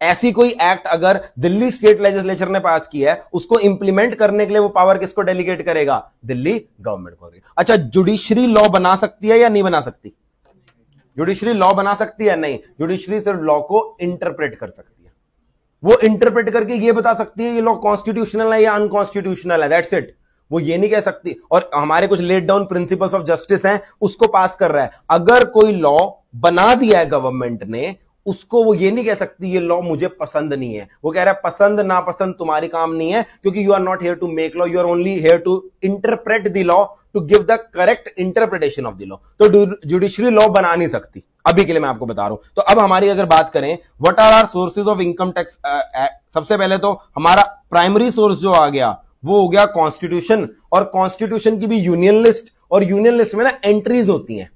ऐसी कोई एक्ट अगर दिल्ली स्टेट लेजिस्लेचर ने पास किया है, उसको इंप्लीमेंट करने के लिए वो पावर किसको डेलीगेट करेगा? दिल्ली गवर्नमेंट को। अच्छा, जुडिशरी लॉ बना सकती है या नहीं बना सकती? जुडिशरी लॉ बना सकती है? नहीं। जुडिशरी सिर्फ लॉ को इंटरप्रेट कर सकती है। वो इंटरप्रेट करके ये बता सकती है ये लॉ कॉन्स्टिट्यूशनल है या अनकॉन्स्टिट्यूशनल है, दैट्स इट। वो ये नहीं कह सकती। और हमारे कुछ laid down principles of justice हैं, उसको पास कर रहा है। अगर कोई लॉ बना दिया है गवर्नमेंट ने, उसको वो ये नहीं कह सकती ये लॉ मुझे पसंद नहीं है। वो कह रहा है पसंद ना पसंद तुम्हारी काम नहीं है, क्योंकि you are not here to make law, you are only here to interpret the law, to give the correct interpretation of the law. तो जुडिशरी लॉ बना नहीं सकती, अभी के लिए मैं आपको बता रहा हूं। तो अब हमारी अगर बात करें what are our sources of income tax, सबसे पहले तो हमारा प्राइमरी सोर्स जो आ गया वो हो गया कॉन्स्टिट्यूशन। और कॉन्स्टिट्यूशन की भी यूनियन लिस्ट, और यूनियन लिस्ट में ना एंट्रीज होती हैं।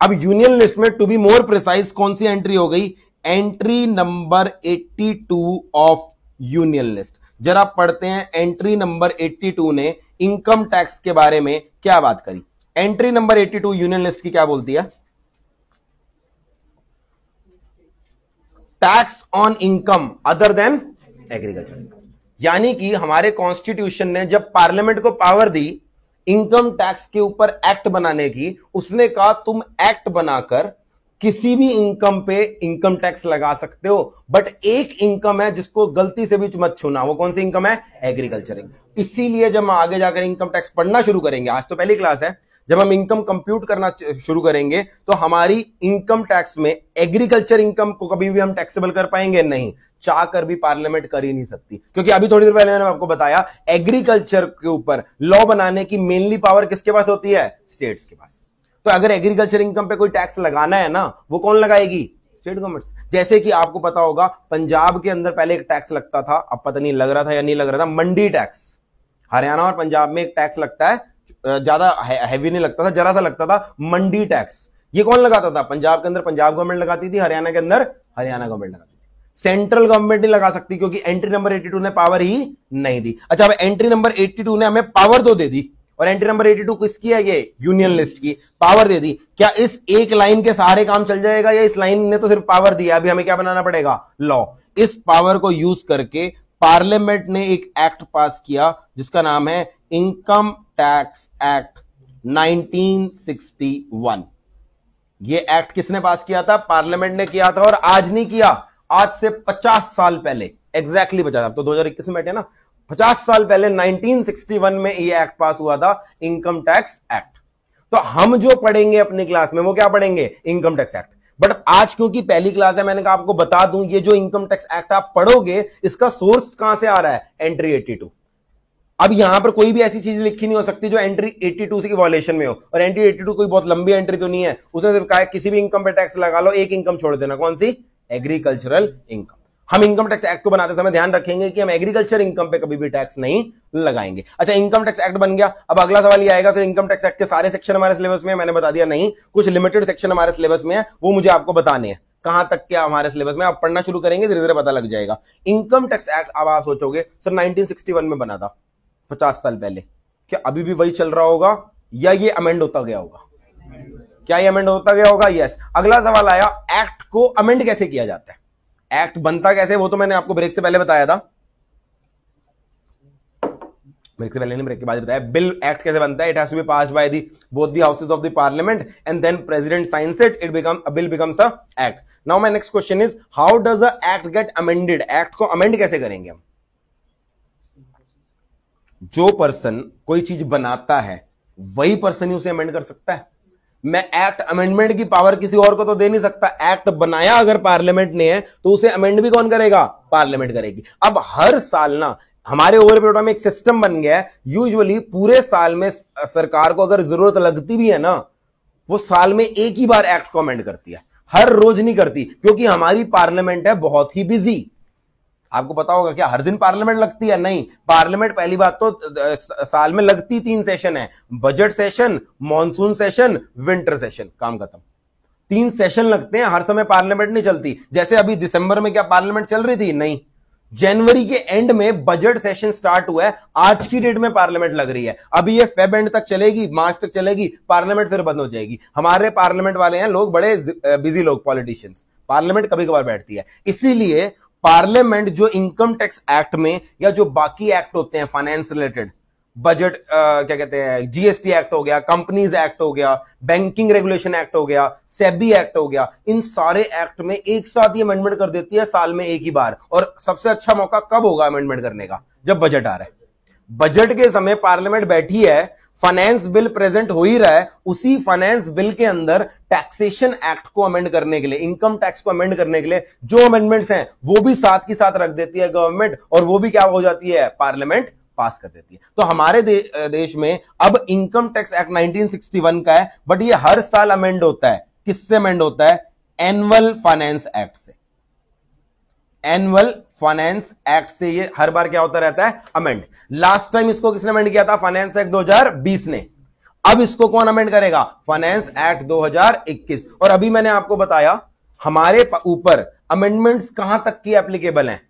अब यूनियन लिस्ट में टू बी मोर प्रिसाइज कौन सी एंट्री हो गई? Entry number 82 of union list. जरा पढ़ते हैं एंट्री नंबर 82 ने इनकम टैक्स के बारे में क्या बात करी। एंट्री नंबर 82 यूनियन लिस्ट की क्या बोलती है? Tax on income other than agriculture income. यानी कि हमारे कॉन्स्टिट्यूशन ने जब पार्लियामेंट को पावर दी इनकम टैक्स के ऊपर एक्ट बनाने की, उसने कहा तुम एक्ट बनाकर किसी भी इनकम पे इनकम टैक्स लगा सकते हो, बट एक इनकम है जिसको गलती से भी मत छूना। वो कौन सी इनकम है? Agriculture income. इसीलिए जब हम आगे जाकर इनकम टैक्स पढ़ना शुरू करेंगे, आज तो पहली क्लास है, जब हम इनकम कंप्यूट करना शुरू करेंगे तो हमारी इनकम टैक्स में एग्रीकल्चर इनकम को कभी भी हम टैक्सेबल कर पाएंगे? नहीं। चाह कर भी पार्लियामेंट कर ही नहीं सकती, क्योंकि अभी थोड़ी देर पहले मैंने आपको बताया एग्रीकल्चर के ऊपर लॉ बनाने की मेनली पावर किसके पास होती है? स्टेट्स के पास। तो अगर एग्रीकल्चर इनकम पे कोई टैक्स लगाना है ना, वो कौन लगाएगी? State government. जैसे कि आपको पता होगा पंजाब के अंदर पहले एक टैक्स लगता था, अब पता नहीं लग रहा था या नहीं लग रहा था, मंडी टैक्स। हरियाणा और पंजाब में एक टैक्स लगता है, ज्यादा हैवी नहीं लगता था, जरा सा लगता था, मंडी टैक्स। ये कौन लगाता था? पंजाब के अंदर पंजाब गवर्नमेंट लगाती थी, हरियाणा के अंदर हरियाणा गवर्नमेंट लगाती थी। सेंट्रल गवर्नमेंट नहीं लगा सकती, क्योंकि एंट्री नंबर 82 ने पावर ही नहीं दी। अच्छा, अब एंट्री नंबर 82 ने हमें पावर तो दे दी, और एंट्री नंबर 82 किसकी है? ये यूनियन लिस्ट की। पावर दे दी। क्या इस एक लाइन के सारे काम चल जाएगा, या इस लाइन ने तो सिर्फ पावर दिया, अभी हमें क्या बनाना पड़ेगा? लॉ। इस पावर को यूज करके पार्लियामेंट ने एक एक्ट पास किया जिसका नाम है इनकम टैक्स एक्ट 1961। ये एक्ट किसने पास किया था? पार्लियामेंट ने किया था, और आज नहीं किया, आज से 50 साल पहले, एग्जैक्टली 50। अब तो 2021 में बैठे ना, 50 साल पहले 1961 में ये एक्ट पास हुआ था, इनकम टैक्स एक्ट। तो हम जो पढ़ेंगे अपनी क्लास में वो क्या पढ़ेंगे? Income tax act. बट आज क्योंकि पहली क्लास है, मैंने कहा आपको बता दूं, ये जो इनकम टैक्स एक्ट आप पढ़ोगे इसका सोर्स कहां से आ रहा है? एंट्री 82। अब यहां पर कोई भी ऐसी चीज लिखी नहीं हो सकती जो एंट्री 82 से वॉलेशन में हो, और एंट्री 82 कोई बहुत लंबी एंट्री तो नहीं है। उसने सिर्फ कहा किसी भी इनकम पे टैक्स लगा लो, एक इनकम छोड़ देना। कौन सी? Agricultural income. हम इनकम टैक्स एक्ट को बनाते समय ध्यान रखेंगे कि हम एग्रीकल्चर इनकम पे कभी भी टैक्स नहीं लगाएंगे। अच्छा, इनकम टैक्स एक्ट बन गया। अब अगला सवाल ये आएगा, सर इनकम टैक्स एक्ट के सारे सेक्शन हमारे सिलेबस में? मैंने बता दिया नहीं, कुछ लिमिटेड सेक्शन हमारे सिलेबस में है, वो मुझे आपको बताने हैं कहां तक क्या हमारे सिलेबस में। आप पढ़ना शुरू करेंगे, धीरे धीरे पता लग जाएगा। इनकम टैक्स एक्ट, अब आप सोचोगे सर 1961 में बना था, 50 साल पहले, क्या अभी भी वही चल रहा होगा या ये अमेंड होता गया होगा? क्या ये अमेंड होता गया होगा? यस। अगला सवाल आया, एक्ट को अमेंड कैसे किया जाता है? एक्ट बनता कैसे? वो तो मैंने आपको ब्रेक से पहले बताया था, ब्रेक से पहले नहीं, ब्रेक के बाद बताया। बिल एक्ट कैसे बनता है? It has to be passed by the both the houses of the parliament and then president signs it, it become a bill becomes a act. Now my next question is, how does a act get amended? Act को amend कैसे करेंगे हम? जो person कोई चीज बनाता है वही पर्सन ही उसे अमेंड कर सकता है। मैं एक्ट अमेंडमेंट की पावर किसी और को तो दे नहीं सकता। एक्ट बनाया अगर पार्लियामेंट ने है तो उसे अमेंड भी कौन करेगा? पार्लियामेंट करेगी। अब हर साल ना हमारे ओवर पीरियड में एक सिस्टम बन गया है, यूजुअली पूरे साल में सरकार को अगर जरूरत लगती भी है ना, वो साल में एक ही बार एक्ट को अमेंड करती है, हर रोज नहीं करती, क्योंकि हमारी पार्लियामेंट है बहुत ही बिजी। आपको पता होगा क्या हर दिन पार्लियामेंट लगती है? नहीं, पार्लियामेंट पहली बात तो साल में लगती 3 सेशन है, budget session, monsoon session, winter session, काम खत्म। 3 सेशन लगते हैं, हर समय पार्लियामेंट नहीं चलती। जैसे अभी दिसंबर में क्या पार्लियामेंट चल रही थी? नहीं, जनवरी के एंड में बजट सेशन स्टार्ट हुआ है, आज की डेट में पार्लियामेंट लग रही है। अभी ये फेब एंड तक चलेगी, मार्च तक चलेगी, पार्लियामेंट फिर बंद हो जाएगी। हमारे पार्लियामेंट वाले हैं लोग बड़े बिजी लोग, पॉलिटिशियंस, पार्लियामेंट कभी कभार बैठती है। इसीलिए पार्लियामेंट जो इनकम टैक्स एक्ट में या जो बाकी एक्ट होते हैं फाइनेंस रिलेटेड, बजट क्या कहते हैं, जीएसटी एक्ट हो गया, कंपनीज एक्ट हो गया, बैंकिंग रेगुलेशन एक्ट हो गया, सेबी एक्ट हो गया, इन सारे एक्ट में एक साथ ही अमेंडमेंट कर देती है साल में एक ही बार। और सबसे अच्छा मौका कब होगा अमेंडमेंट करने का? जब बजट आ रहा है। बजट के समय पार्लियामेंट बैठी है, फाइनेंस बिल प्रेजेंट हो ही रहा है, उसी फाइनेंस बिल के अंदर टैक्सेशन एक्ट को अमेंड करने के लिए, इनकम टैक्स को अमेंड करने के लिए जो अमेंडमेंट्स हैं वो भी साथ की साथ रख देती है गवर्नमेंट, और वो भी क्या हो जाती है? पार्लियामेंट पास कर देती है। तो हमारे देश में अब इनकम टैक्स एक्ट 1961 का है, बट ये हर साल अमेंड होता है। किससे अमेंड होता है? एनुअल फाइनेंस एक्ट से। एनुअल फाइनेंस एक्ट से ये हर बार क्या होता रहता है? अमेंड। लास्ट टाइम इसको किसने अमेंड किया था? फाइनेंस एक्ट 2020 ने। अब इसको कौन अमेंड करेगा? Finance act 2021। और अभी मैंने आपको बताया हमारे ऊपर अमेंडमेंट्स कहां तक की एप्लीकेबल हैं?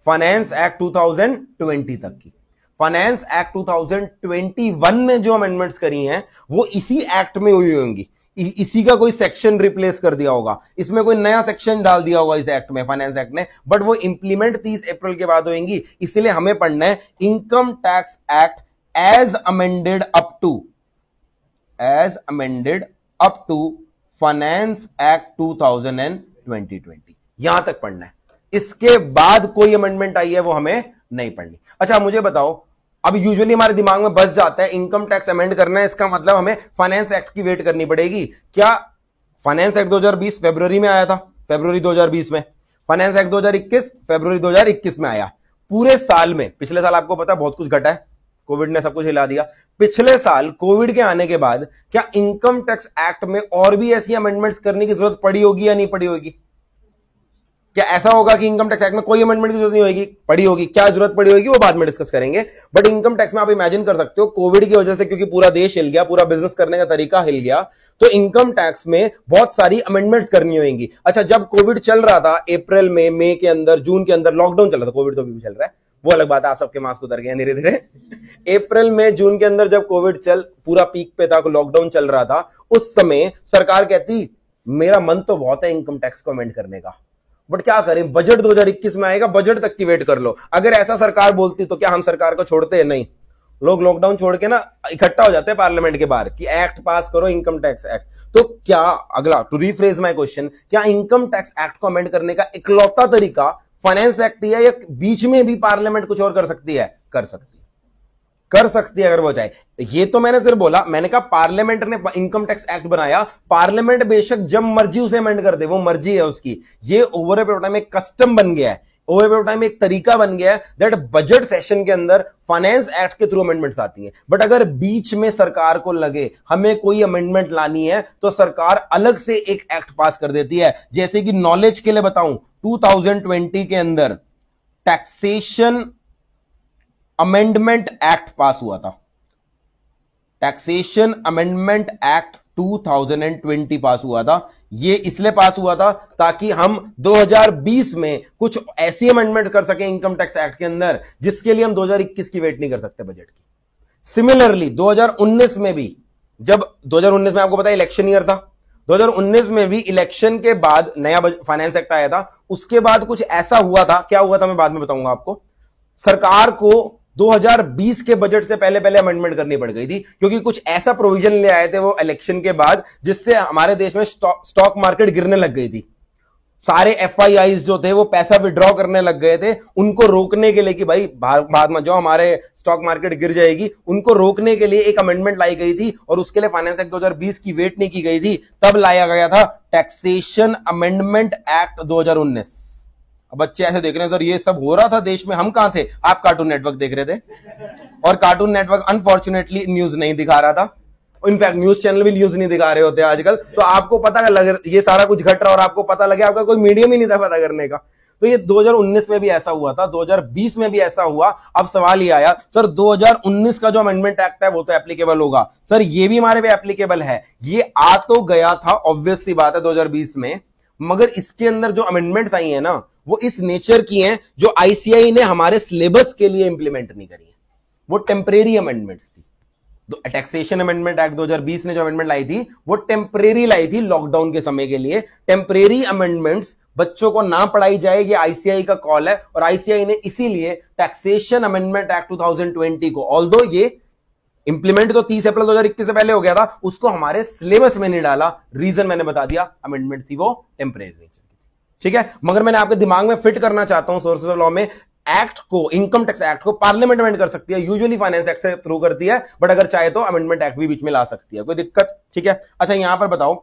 फाइनेंस एक्ट 2020 तक की। फाइनेंस एक्ट 2021 में जो अमेंडमेंट्स करी हैं वो इसी एक्ट में हुई होंगी, इसी का कोई सेक्शन रिप्लेस कर दिया होगा, इसमें कोई नया सेक्शन डाल दिया होगा इस एक्ट में, फाइनेंस एक्ट ने, बट वो इंप्लीमेंट 30 अप्रैल के बाद होंगी। इसलिए हमें पढ़ना है income tax act as amended up to finance act 2020। यहां तक पढ़ना है। इसके बाद कोई अमेंडमेंट आई है वो हमें नहीं पढ़नी। अच्छा मुझे बताओ, अब यूजुअली हमारे दिमाग में बस जाता है इनकम टैक्स अमेंड करना है, इसका मतलब हमें फाइनेंस एक्ट की वेट करनी पड़ेगी। क्या फाइनेंस एक्ट 2020 फरवरी में आया था? फरवरी 2020 में। फाइनेंस एक्ट 2021 फरवरी 2021 में आया। पूरे साल में, पिछले साल आपको पता है बहुत कुछ घटा है, कोविड ने सब कुछ हिला दिया। पिछले साल कोविड के आने के बाद क्या इनकम टैक्स एक्ट में और भी ऐसी अमेंडमेंट्स करने की जरूरत पड़ी होगी या नहीं पड़ी होगी? क्या ऐसा होगा कि इनकम टैक्स एक्ट में कोई अमेंडमेंट की जरूरत नहीं होगी? पड़ी होगी। क्या जरूरत पड़ी होगी वो बाद में डिस्कस करेंगे। बट इनकम टैक्स में आप इमेजिन कर सकते हो कोविड की वजह से, क्योंकि पूरा देश हिल गया, पूरा बिजनेस करने का तरीका हिल गया, तो इनकम टैक्स में बहुत सारी अमेंडमेंट्स करनी होंगी। अच्छा, जब कोविड चल रहा था अप्रैल में, मई के अंदर, जून के अंदर लॉकडाउन चल रहा था, कोविड तो अभी भी चल रहा है, वो अलग बात है, आप सबके मास्क उतर गए धीरे धीरे। अप्रैल में, जून के अंदर जब कोविड पूरा पीक पे था, लॉकडाउन चल रहा था, उस समय सरकार कहती मेरा मन तो बहुत है इनकम टैक्स को अमेंड करने का, बट क्या करें, बजट 2021 में आएगा, बजट तक की वेट कर लो। अगर ऐसा सरकार बोलती तो क्या हम सरकार को छोड़ते? नहीं, लोग लॉकडाउन छोड़ के ना इकट्ठा हो जाते हैं पार्लियामेंट के बाहर कि एक्ट पास करो, इनकम टैक्स एक्ट। तो क्या, अगला टू रिफ्रेज माय क्वेश्चन, क्या इनकम टैक्स एक्ट को अमेंड करने का इकलौता तरीका फाइनेंस एक्ट ही है, या बीच में भी पार्लियामेंट कुछ और कर सकती है? कर सकती है अगर वो चाहे। ये तो मैंने सिर्फ बोला, मैंने कहा पार्लियामेंट ने इनकम टैक्स एक्ट बनाया, पार्लियामेंट बेशक जब मर्जी उसे अमेंड कर दे, वो मर्जी है उसकी। ये over a period of time एक कस्टम बन गया है, over a period of time एक तरीका बन गया है दैट बजट सेशन के अंदर फाइनेंस एक्ट के थ्रू अमेंडमेंट्स आती हैं। बट अगर बीच में सरकार को लगे हमें कोई अमेंडमेंट लानी है तो सरकार अलग से एक एक्ट पास कर देती है। जैसे कि नॉलेज के लिए बताऊं, 2020 के अंदर टैक्सेशन अमेंडमेंट एक्ट पास हुआ था। टैक्सेशन अमेंडमेंट एक्ट 2020 पास हुआ था। ये इसलिए पास हुआ था ताकि हम 2020 में कुछ ऐसी अमेंडमेंट कर सकें इनकम टैक्स एक्ट के अंदर जिसके लिए हम 2021 की वेट नहीं कर सकते बजट की। सिमिलरली 2019 में भी, जब 2019 में आपको पता है इलेक्शन ईयर था, 2019 में भी इलेक्शन के बाद नया फाइनेंस एक्ट आया था। उसके बाद कुछ ऐसा हुआ था, क्या हुआ था मैं बाद में बताऊंगा आपको। सरकार को 2020 के बजट से पहले अमेंडमेंट करनी पड़ गई थी, क्योंकि कुछ ऐसा प्रोविजन ले आए थे वो इलेक्शन के बाद जिससे हमारे देश में स्टॉक मार्केट गिरने लग गई थी। सारे FIIs जो थे वो पैसा विड्रॉ करने लग गए थे, उनको रोकने के लिए कि भाई बाद में जो हमारे स्टॉक मार्केट गिर जाएगी, उनको रोकने के लिए एक अमेंडमेंट लाई गई थी और उसके लिए फाइनेंस एक्ट 2020 की वेट नहीं की गई थी, तब लाया गया था टैक्सेशन अमेंडमेंट एक्ट 2019। अब बच्चे ऐसे देख रहे हैं सर ये सब हो रहा था देश में, हम कहां थे? आप कार्टून नेटवर्क देख रहे थे, और कार्टून नेटवर्क अनफॉर्चुनेटली न्यूज नहीं दिखा रहा था, इनफैक्ट न्यूज चैनल भी न्यूज नहीं दिखा रहे होते आजकल, तो आपको पता लग ये सारा कुछ घट रहा और आपको पता लगे, आपका कोई मीडियम ही नहीं था पता करने का। तो ये 2019 में भी ऐसा हुआ था, 2020 में भी ऐसा हुआ। अब सवाल ये आया सर 2019 का जो अमेंडमेंट एक्ट है वो तो एप्लीकेबल होगा, सर ये भी हमारे पे एप्लीकेबल है। ये आ तो गया था, ऑब्वियस सी बात है 2020 में, मगर इसके अंदर जो अमेंडमेंट्स आई है ना वो इस नेचर की हैं जो ICAI ने हमारे सिलेबस के लिए इंप्लीमेंट नहीं करी है, वो टेम्परेरी अमेंडमेंट्स थी। टैक्सेशन अमेंडमेंट एक्ट 2020 ने जो अमेंडमेंट लाई थी वो टेम्परेरी लाई थी, लॉकडाउन के समय के लिए। टेम्परेरी अमेंडमेंट्स, बच्चों को ना पढ़ाई जाए, ये ICAI का कॉल है, और ICAI ने इसीलिए टैक्सेशन अमेंडमेंट एक्ट 2020 को, ऑल्दो ये इंप्लीमेंट तो 30 अप्रैल 2021 से पहले हो गया था, उसको हमारे सिलेबस में नहीं डाला। रीजन मैंने बता दिया, अमेंडमेंट थी वो टेम्परेरी नेचर की थी, ठीक है। मगर मैंने आपके दिमाग में फिट करना चाहता हूं, सोर्सेज ऑफ लॉ में एक्ट को, इनकम टैक्स एक्ट को पार्लियामेंट अमेंड कर सकती है, यूजुअली फाइनेंस एक्ट से थ्रू करती है, बट अगर चाहे तो अमेंडमेंट एक्ट भी बीच में ला सकती है, कोई दिक्कत? ठीक है। अच्छा यहां पर बताओ,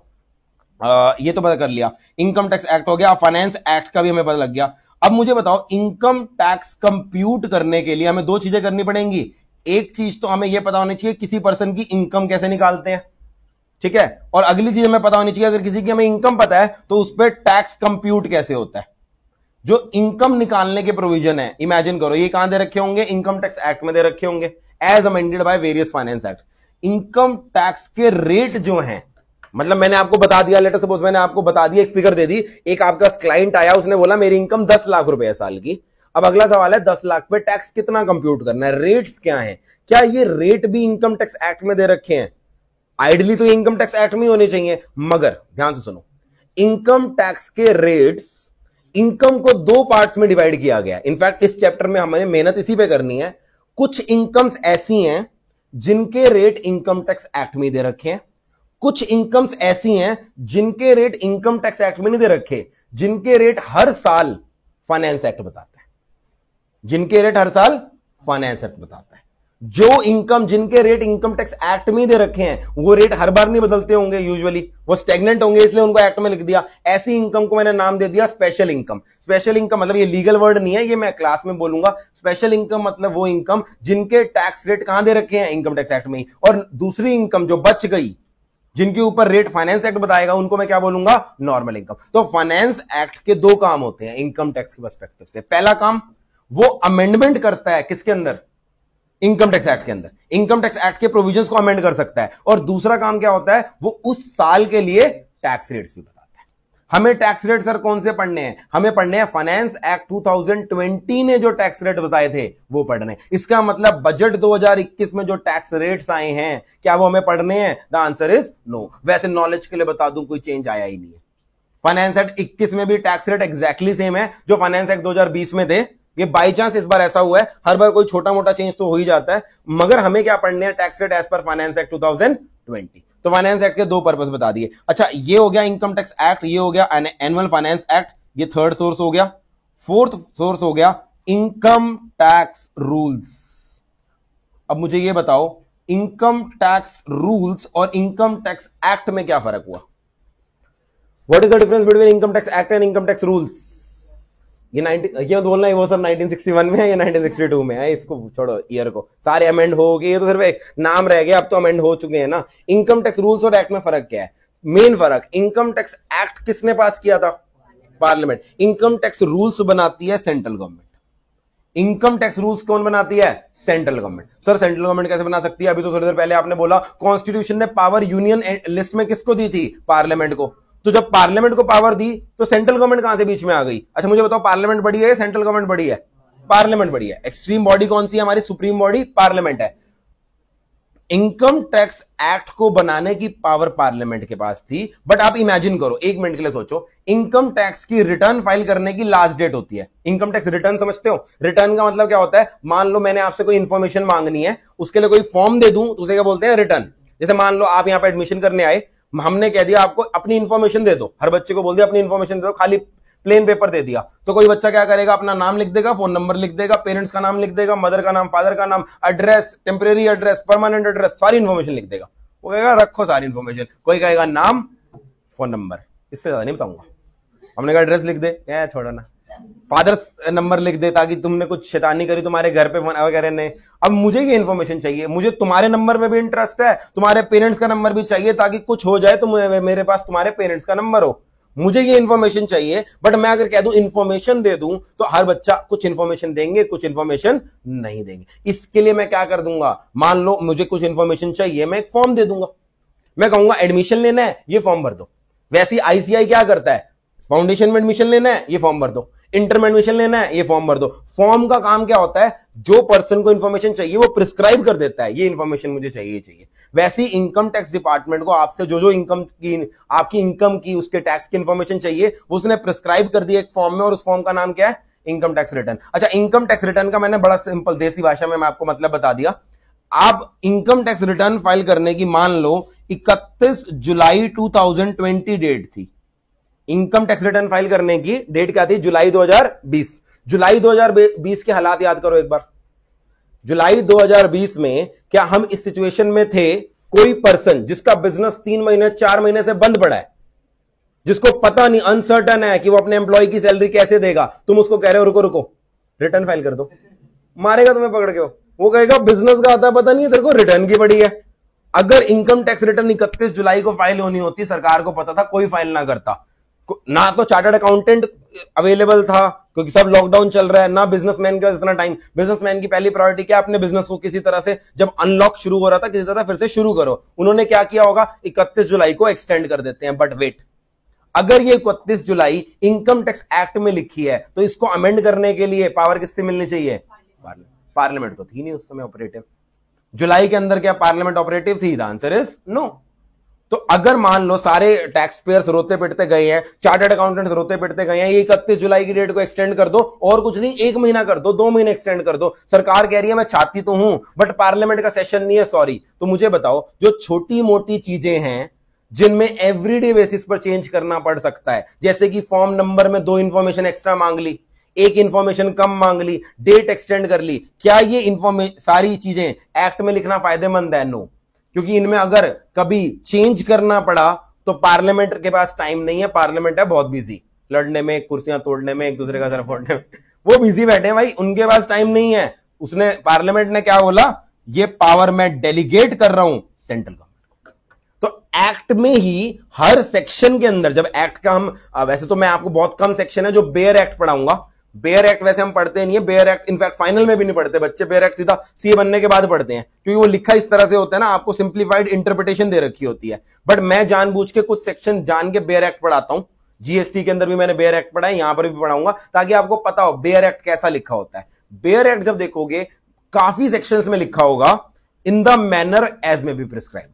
ये तो पता कर लिया, इनकम टैक्स एक्ट हो गया, फाइनेंस एक्ट का भी हमें पता लग गया। अब मुझे बताओ, इनकम टैक्स कंप्यूट करने के लिए हमें दो चीजें करनी पड़ेंगी। एक चीज तो हमें यह पता होनी चाहिए किसी पर्सन की इनकम कैसे निकालते हैं, ठीक है, और अगली चीज हमें पता होनी चाहिए अगर किसी की हमें इनकम पता है तो उस पर टैक्स कंप्यूट कैसे होता है। जो इनकम निकालने के प्रोविजन है, इमेजिन करो ये कहां दे रखे होंगे, इनकम टैक्स एक्ट में दे रखे होंगे, as amended by various finance act. Income tax के रेट जो हैं, मतलब मैंने आपको बता दिया, लेटर सपोज मैंने आपको बता दिया, एक फिगर दे दी, एक आपका क्लाइंट आया, उसने बोला मेरी इनकम 10 लाख रुपए है साल की। अब अगला सवाल है 10 लाख पे टैक्स कितना कंप्यूट करना है, रेट्स क्या हैं, क्या ये रेट भी इनकम टैक्स एक्ट में दे रखे हैं? आइडली तो ये इनकम टैक्स एक्ट में ही होने चाहिए, मगर ध्यान से सुनो, इनकम टैक्स के रेट्स, इनकम को दो पार्ट्स में डिवाइड किया गया। इनफैक्ट इस चैप्टर में हमें मेहनत इसी पे करनी है। कुछ इनकम्स ऐसी हैं जिनके रेट इनकम टैक्स एक्ट में दे रखे हैं, कुछ इनकम्स ऐसी हैं जिनके रेट इनकम टैक्स एक्ट में नहीं दे रखे, जिनके रेट हर साल फाइनेंस एक्ट बताता है, जिनके रेट हर साल फाइनेंस एक्ट बताता है। जो इनकम, जिनके रेट इनकम टैक्स एक्ट में दे रखे हैं, वो रेट हर बार नहीं बदलते होंगे, यूजुअली वो स्टेगनेंट होंगे, इसलिए उनको एक्ट में लिख दिया। ऐसी इनकम को मैंने नाम दे दिया स्पेशल इनकम। स्पेशल इनकम मतलब ये लीगल वर्ड नहीं है, ये मैं क्लास में बोलूंगा। स्पेशल इनकम मतलब वो इनकम जिनके टैक्स रेट कहां दे रखे हैं, इनकम टैक्स एक्ट में ही, और दूसरी इनकम जो बच गई, जिनके ऊपर रेट फाइनेंस एक्ट बताएगा, उनको मैं क्या बोलूंगा, नॉर्मल इनकम। तो फाइनेंस एक्ट के दो काम होते हैं इनकम टैक्स के पर्सपेक्टिव से। पहला काम, वो अमेंडमेंट करता है किसके अंदर, इनकम टैक्स एक्ट के अंदर, इनकम टैक्स एक्ट के प्रोविजंस को अमेंड कर सकता है। और दूसरा काम क्या होता है, वो उस साल के लिए टैक्स रेट्स भी बताता है। हमें टैक्स रेट सर कौन से पढ़ने हैं, हमें पढ़ने हैं फाइनेंस एक्ट 2020 ने जो टैक्स रेट बताए थे वो पढ़ने। इसका मतलब बजट 2021 में जो टैक्स रेट्स आए हैं, क्या वो हमें पढ़ने हैं? The answer is no. वैसे नॉलेज के लिए बता दूं, कोई चेंज आया ही नहीं है। फाइनेंस एक्ट 21 में भी टैक्स रेट एग्जैक्टली सेम है जो फाइनेंस एक्ट 2020 में थे। ये बाई चांस इस बार ऐसा हुआ है, हर बार कोई छोटा मोटा चेंज तो हो ही जाता है, मगर हमें क्या पढ़ने हैं, tax rate as per finance act 2020। तो फाइनेंस एक्ट के दो पर्पस बता दिए। अच्छा ये हो गया इनकम टैक्स एक्ट, ये हो गया एनुअल फाइनेंस एक्ट, ये थर्ड सोर्स हो गया। फोर्थ सोर्स हो गया इनकम टैक्स रूल्स। अब मुझे ये बताओ, इनकम टैक्स रूल्स और इनकम टैक्स एक्ट में क्या फर्क हुआ? What is the difference between income tax act and income tax rules? ये बोलना है वो सब 1961 में है या 1962 में है, इसको छोड़ो, ईयर को, सारे अमेंड हो गए, ये तो सिर्फ एक नाम रह गया, अब तो अमेंड हो चुके हैं ना। इनकम टैक्स रूल्स और एक्ट में फर्क क्या है? मेन फर्क, इनकम टैक्स एक्ट किसने पास किया था? पार्लियामेंट। इनकम टैक्स रूल्स बनाती है central government. Income tax rules कौन बनाती है? Central government. Sir central government कैसे बना सकती है? अभी तो थोड़ी देर पहले आपने बोला कॉन्स्टिट्यूशन ने पावर यूनियन लिस्ट में किसको दी थी? पार्लियामेंट को। तो जब पार्लियामेंट को पावर दी तो सेंट्रल गवर्नमेंट कहां से बीच में आ गई? अच्छा मुझे बताओ, पार्लियामेंट बड़ी है या सेंट्रल गवर्नमेंट बड़ी है? पार्लियामेंट बड़ी है। एक्सट्रीम बॉडी कौन सी है हमारी? सुप्रीम बॉडी पार्लियामेंट है। इनकम टैक्स एक्ट को बनाने की पावर पार्लियामेंट के पास थी, बट आप इमेजिन करो, एक मिनट के लिए सोचो, इनकम टैक्स की रिटर्न फाइल करने की लास्ट डेट होती है। इनकम टैक्स रिटर्न समझते हो? रिटर्न का मतलब क्या होता है? मान लो मैंने आपसे कोई इंफॉर्मेशन मांगनी है, उसके लिए कोई फॉर्म दे दूं तो उसे क्या बोलते हैं? रिटर्न। जैसे मान लो आप यहां पर एडमिशन करने आए, हमने कह दिया आपको अपनी इंफॉर्मेशन दे दो, हर बच्चे को बोल दिया अपनी इंफॉर्मेशन दे दो, खाली प्लेन पेपर दे दिया, तो कोई बच्चा क्या करेगा, अपना नाम लिख देगा, फोन नंबर लिख देगा, पेरेंट्स का नाम लिख देगा, मदर का नाम, फादर का नाम, address, temporary address, permanent address, सारी इंफॉर्मेशन लिख देगा। वो कहेगा रखो सारी इंफॉर्मेशन। कोई कहेगा नाम, फोन नंबर, इससे ज्यादा नहीं बताऊंगा। हमने कहा एड्रेस लिख दे, क्या छोड़ो ना, फादर नंबर लिख दे ताकि तुमने कुछ शैतानी करी तुम्हारे घर पे फोन वगैरह नहीं। अब मुझे ये इंफॉर्मेशन चाहिए, मुझे तुम्हारे नंबर में भी इंटरेस्ट है, तुम्हारे पेरेंट्स का नंबर भी चाहिए ताकि कुछ हो जाए तो मेरे पास तुम्हारे पेरेंट्स का नंबर हो। मुझे ये इंफॉर्मेशन चाहिए, बट मैं अगर कह दूं इंफॉर्मेशन दे दूं तो हर बच्चा कुछ इंफॉर्मेशन देंगे, कुछ इंफॉर्मेशन नहीं देंगे। इसके लिए मैं क्या कर दूंगा, मान लो मुझे कुछ इंफॉर्मेशन चाहिए, मैं एक फॉर्म दे दूंगा, मैं कहूंगा एडमिशन लेना है, ये फॉर्म भर दो। वैसे आईसीआई क्या करता है, फाउंडेशन में एडमिशन लेना है, ये फॉर्म भर दो, इंटर में एडमिशन लेना है, ये फॉर्म भर दो। फॉर्म का काम क्या होता है, जो पर्सन को इंफॉर्मेशन चाहिए वो प्रिस्क्राइब कर देता है, ये इंफॉर्मेशन मुझे चाहिए। वैसे ही इनकम टैक्स डिपार्टमेंट को आपसे जो इनकम की, आपकी इनकम की, उसके टैक्स की इंफॉर्मेशन चाहिए, उसने प्रिस्क्राइब कर दिया एक फॉर्म में, और उस फॉर्म का नाम क्या है, इनकम टैक्स रिटर्न। अच्छा, इनकम टैक्स रिटर्न का मैंने बड़ा सिंपल देसी भाषा में मैं आपको मतलब बता दिया। आप इनकम टैक्स रिटर्न फाइल करने की मान लो 31 जुलाई 2020 डेट थी, इनकम टैक्स रिटर्न फाइल करने की डेट क्या थी, जुलाई 2020। जुलाई 2020 के हालात याद करो एक बार। जुलाई 2020 में क्या हम इस सिचुएशन में थे, कोई पर्सन जिसका बिजनेस 3 महीने 4 महीने से बंद पड़ा है, जिसको पता नहीं, अनसर्टन है कि वो अपने एम्प्लॉय की सैलरी कैसे देगा, तुम उसको कह रहे हो रुको रुको रिटर्न फाइल कर दो, मारेगा तुम्हें पकड़ के। वो कहेगा बिजनेस का आता पता नहीं है तेरे को, रिटर्न की पड़ी है। अगर इनकम टैक्स रिटर्न 31 जुलाई को फाइल होनी होती, सरकार को पता था, कोई फाइल ना करता। ना तो चार्टर्ड अकाउंटेंट अवेलेबल था क्योंकि सब लॉकडाउन चल रहा है, ना बिजनेसमैन के पास इतना टाइम। बिजनेसमैन की पहली प्रायोरिटी क्या, अपने बिजनेस को किसी तरह से, जब अनलॉक शुरू हो रहा था, किसी तरह फिर से शुरू करो। उन्होंने क्या किया होगा, 31 जुलाई को एक्सटेंड कर देते हैं। बट वेट, अगर ये 31 जुलाई इनकम टैक्स एक्ट में लिखी है तो इसको अमेंड करने के लिए पावर किससे मिलनी चाहिए, पार्लियामेंट तो थी नहीं उस समय ऑपरेटिव। जुलाई के अंदर क्या पार्लियामेंट ऑपरेटिव थी, द आंसर इज नो। तो अगर मान लो सारे टैक्स पेयर्स रोते पिटते गए हैं, चार्टर्ड अकाउंटेंट्स रोते पिटते गए हैं, ये 31 जुलाई की डेट को एक्सटेंड कर दो, और कुछ नहीं, 1 महीना कर दो, 2 महीने एक्सटेंड कर दो। सरकार कह रही है मैं चाहती तो हूं बट पार्लियामेंट का सेशन नहीं है, सॉरी। तो मुझे बताओ, जो छोटी मोटी चीजें हैं जिनमें एवरीडे बेसिस पर चेंज करना पड़ सकता है, जैसे कि फॉर्म नंबर में 2 इंफॉर्मेशन एक्स्ट्रा मांग ली, 1 इंफॉर्मेशन कम मांग ली, डेट एक्सटेंड कर ली, क्या ये इंफॉर्मेशन सारी चीजें एक्ट में लिखना फायदेमंद है? नो, क्योंकि इनमें अगर कभी चेंज करना पड़ा तो पार्लियामेंट के पास टाइम नहीं है, पार्लियामेंट है बहुत बिजी, लड़ने में, कुर्सियां तोड़ने में, एक दूसरे का सर फोड़ने में, वो बिजी बैठे हैं भाई, उनके पास टाइम नहीं है। उसने, पार्लियामेंट ने क्या बोला, ये पावर मैं डेलीगेट कर रहा हूं सेंट्रल गवर्नमेंट को। तो एक्ट में ही हर सेक्शन के अंदर, जब एक्ट का हम, वैसे तो मैं आपको बहुत कम सेक्शन है जो बेयर एक्ट पढ़ाऊंगा, बेयर एक्ट वैसे हम पढ़ते नहीं है, बेयर एक्ट इनफैक्ट फाइनल में भी नहीं पढ़ते बच्चे, बेयर एक्ट सीधा सीए बनने के बाद पढ़ते हैं, क्योंकि वो लिखा इस तरह से होता है ना, आपको सिंप्लीफाइड इंटरप्रिटेशन दे रखी होती है। बट मैं जानबूझ के कुछ सेक्शन जान के बेयर एक्ट पढ़ाता हूं, जीएसटी के अंदर भी मैंने बेयर एक्ट पढ़ा है, यहां पर भी पढ़ाऊंगा, ताकि आपको पता हो बेयर एक्ट कैसा लिखा होता है। बेयर एक्ट जब देखोगे काफी सेक्शंस में लिखा होगा in the manner as may be prescribed.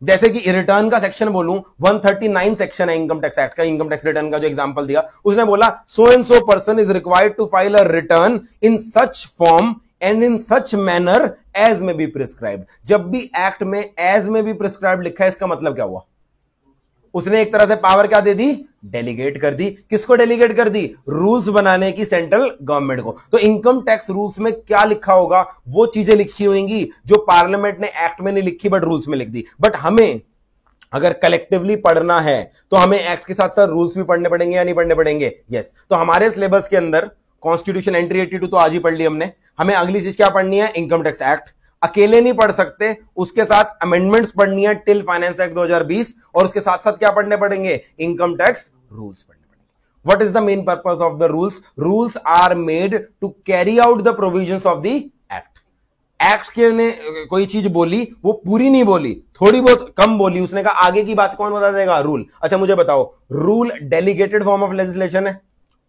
जैसे कि रिटर्न का सेक्शन बोलूं, 139 सेक्शन है इनकम टैक्स एक्ट का, इनकम टैक्स रिटर्न का जो एग्जांपल दिया, उसने बोला so and so person is required to file a return in such form and in such manner as may be prescribed. जब भी एक्ट में एज में बी प्रिस्क्राइब्ड लिखा है, इसका मतलब क्या हुआ, उसने एक तरह से पावर क्या दे दी, डेलीगेट कर दी। किसको डेलीगेट कर दी, रूल्स बनाने की सेंट्रल गवर्नमेंट को। तो इनकम टैक्स रूल्स में क्या लिखा होगा, वो चीजें लिखी होंगी जो पार्लियामेंट ने एक्ट में नहीं लिखी बट रूल्स में लिख दी। बट हमें अगर कलेक्टिवली पढ़ना है तो हमें एक्ट के साथ साथ रूल्स भी पढ़ने पड़ेंगे या नहीं पढ़ने पड़ेंगे? यस। तो हमारे सिलेबस के अंदर कॉन्स्टिट्यूशन एंट्री 82 तो आज ही पढ़ ली हमने, हमें अगली चीज क्या पढ़नी है, इनकम टैक्स एक्ट। अकेले नहीं पढ़ सकते, उसके साथ अमेंडमेंट्स पढ़नी है टिल फाइनेंस एक्ट 2020, और उसके साथ साथ क्या पढ़ने पड़ेंगे, इनकम टैक्स रूल्स पढ़ने पड़ेंगे। What is the main purpose of the rules? Rules are made to carry out the provisions of the act. Act के ने कोई चीज बोली, वो पूरी नहीं बोली, थोड़ी बहुत कम बोली, उसने कहा आगे की बात कौन बता देगा, रूल। अच्छा मुझे बताओ, rule delegated form of legislation है?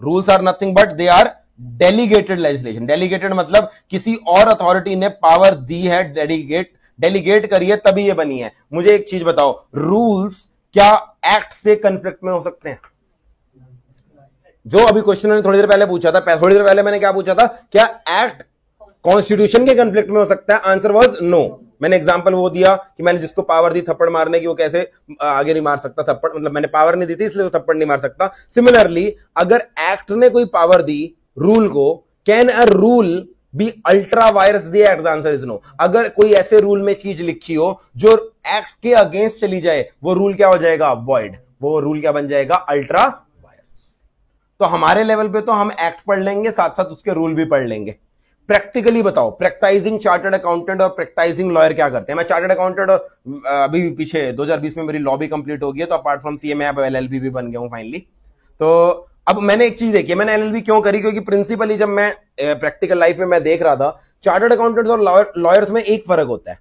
Rules are nothing but they are delegated legislation. Delegated मतलब किसी और अथॉरिटी ने पावर दी है, डेलीगेट करी है तभी ये बनी है। मुझे एक चीज बताओ, रूल्स क्या एक्ट से कन्फ्लिक्ट में हो सकते हैं? जो अभी क्वेश्चन मैंने थोड़ी देर पहले पूछा था, थोड़ी देर पहले मैंने क्या पूछा था, क्या एक्ट कॉन्स्टिट्यूशन के कन्फ्लिक्ट में हो सकता है? Answer was no. मैंने एग्जांपल वो दिया कि मैंने जिसको पावर दी थप्पड़ मारने की, वो कैसे आगे नहीं मार सकता थप्पड़, मतलब मैंने पावर नहीं दी थी इसलिए वो थप्पड़ नहीं मार सकता। सिमिलरली अगर एक्ट ने कोई पावर दी रूल को, can a rule be ultra vires the act? The answer is no. अगर कोई ऐसे रूल में चीज लिखी हो जो एक्ट के अगेंस्ट चली जाए, वो रूल क्या हो जाएगा? वॉइड। वो रूल क्या बन जाएगा? Ultra vires. तो हमारे लेवल पे तो हम एक्ट पढ़ लेंगे, साथ साथ उसके रूल भी पढ़ लेंगे। प्रैक्टिकली बताओ, प्रैक्टाइजिंग चार्टर्ड अकाउंटेंट और प्रैक्टाइजिंग लॉयर क्या करते हैं? मैं चार्टर्ड अकाउंटेंट और अभी पीछे 2020 में मेरी लॉ भी कंप्लीट हो गई है, तो अपार्ट फ्रॉम सीए मैं अब एलएलबी भी बन गया हूं फाइनली। तो अब मैंने एक चीज देखी है, मैंने एलएलबी क्यों करी? क्योंकि प्रिंसिपली जब मैं प्रैक्टिकल लाइफ में मैं देख रहा था, चार्टर्ड अकाउंटेंट्स और लॉयर्स में एक फर्क होता है,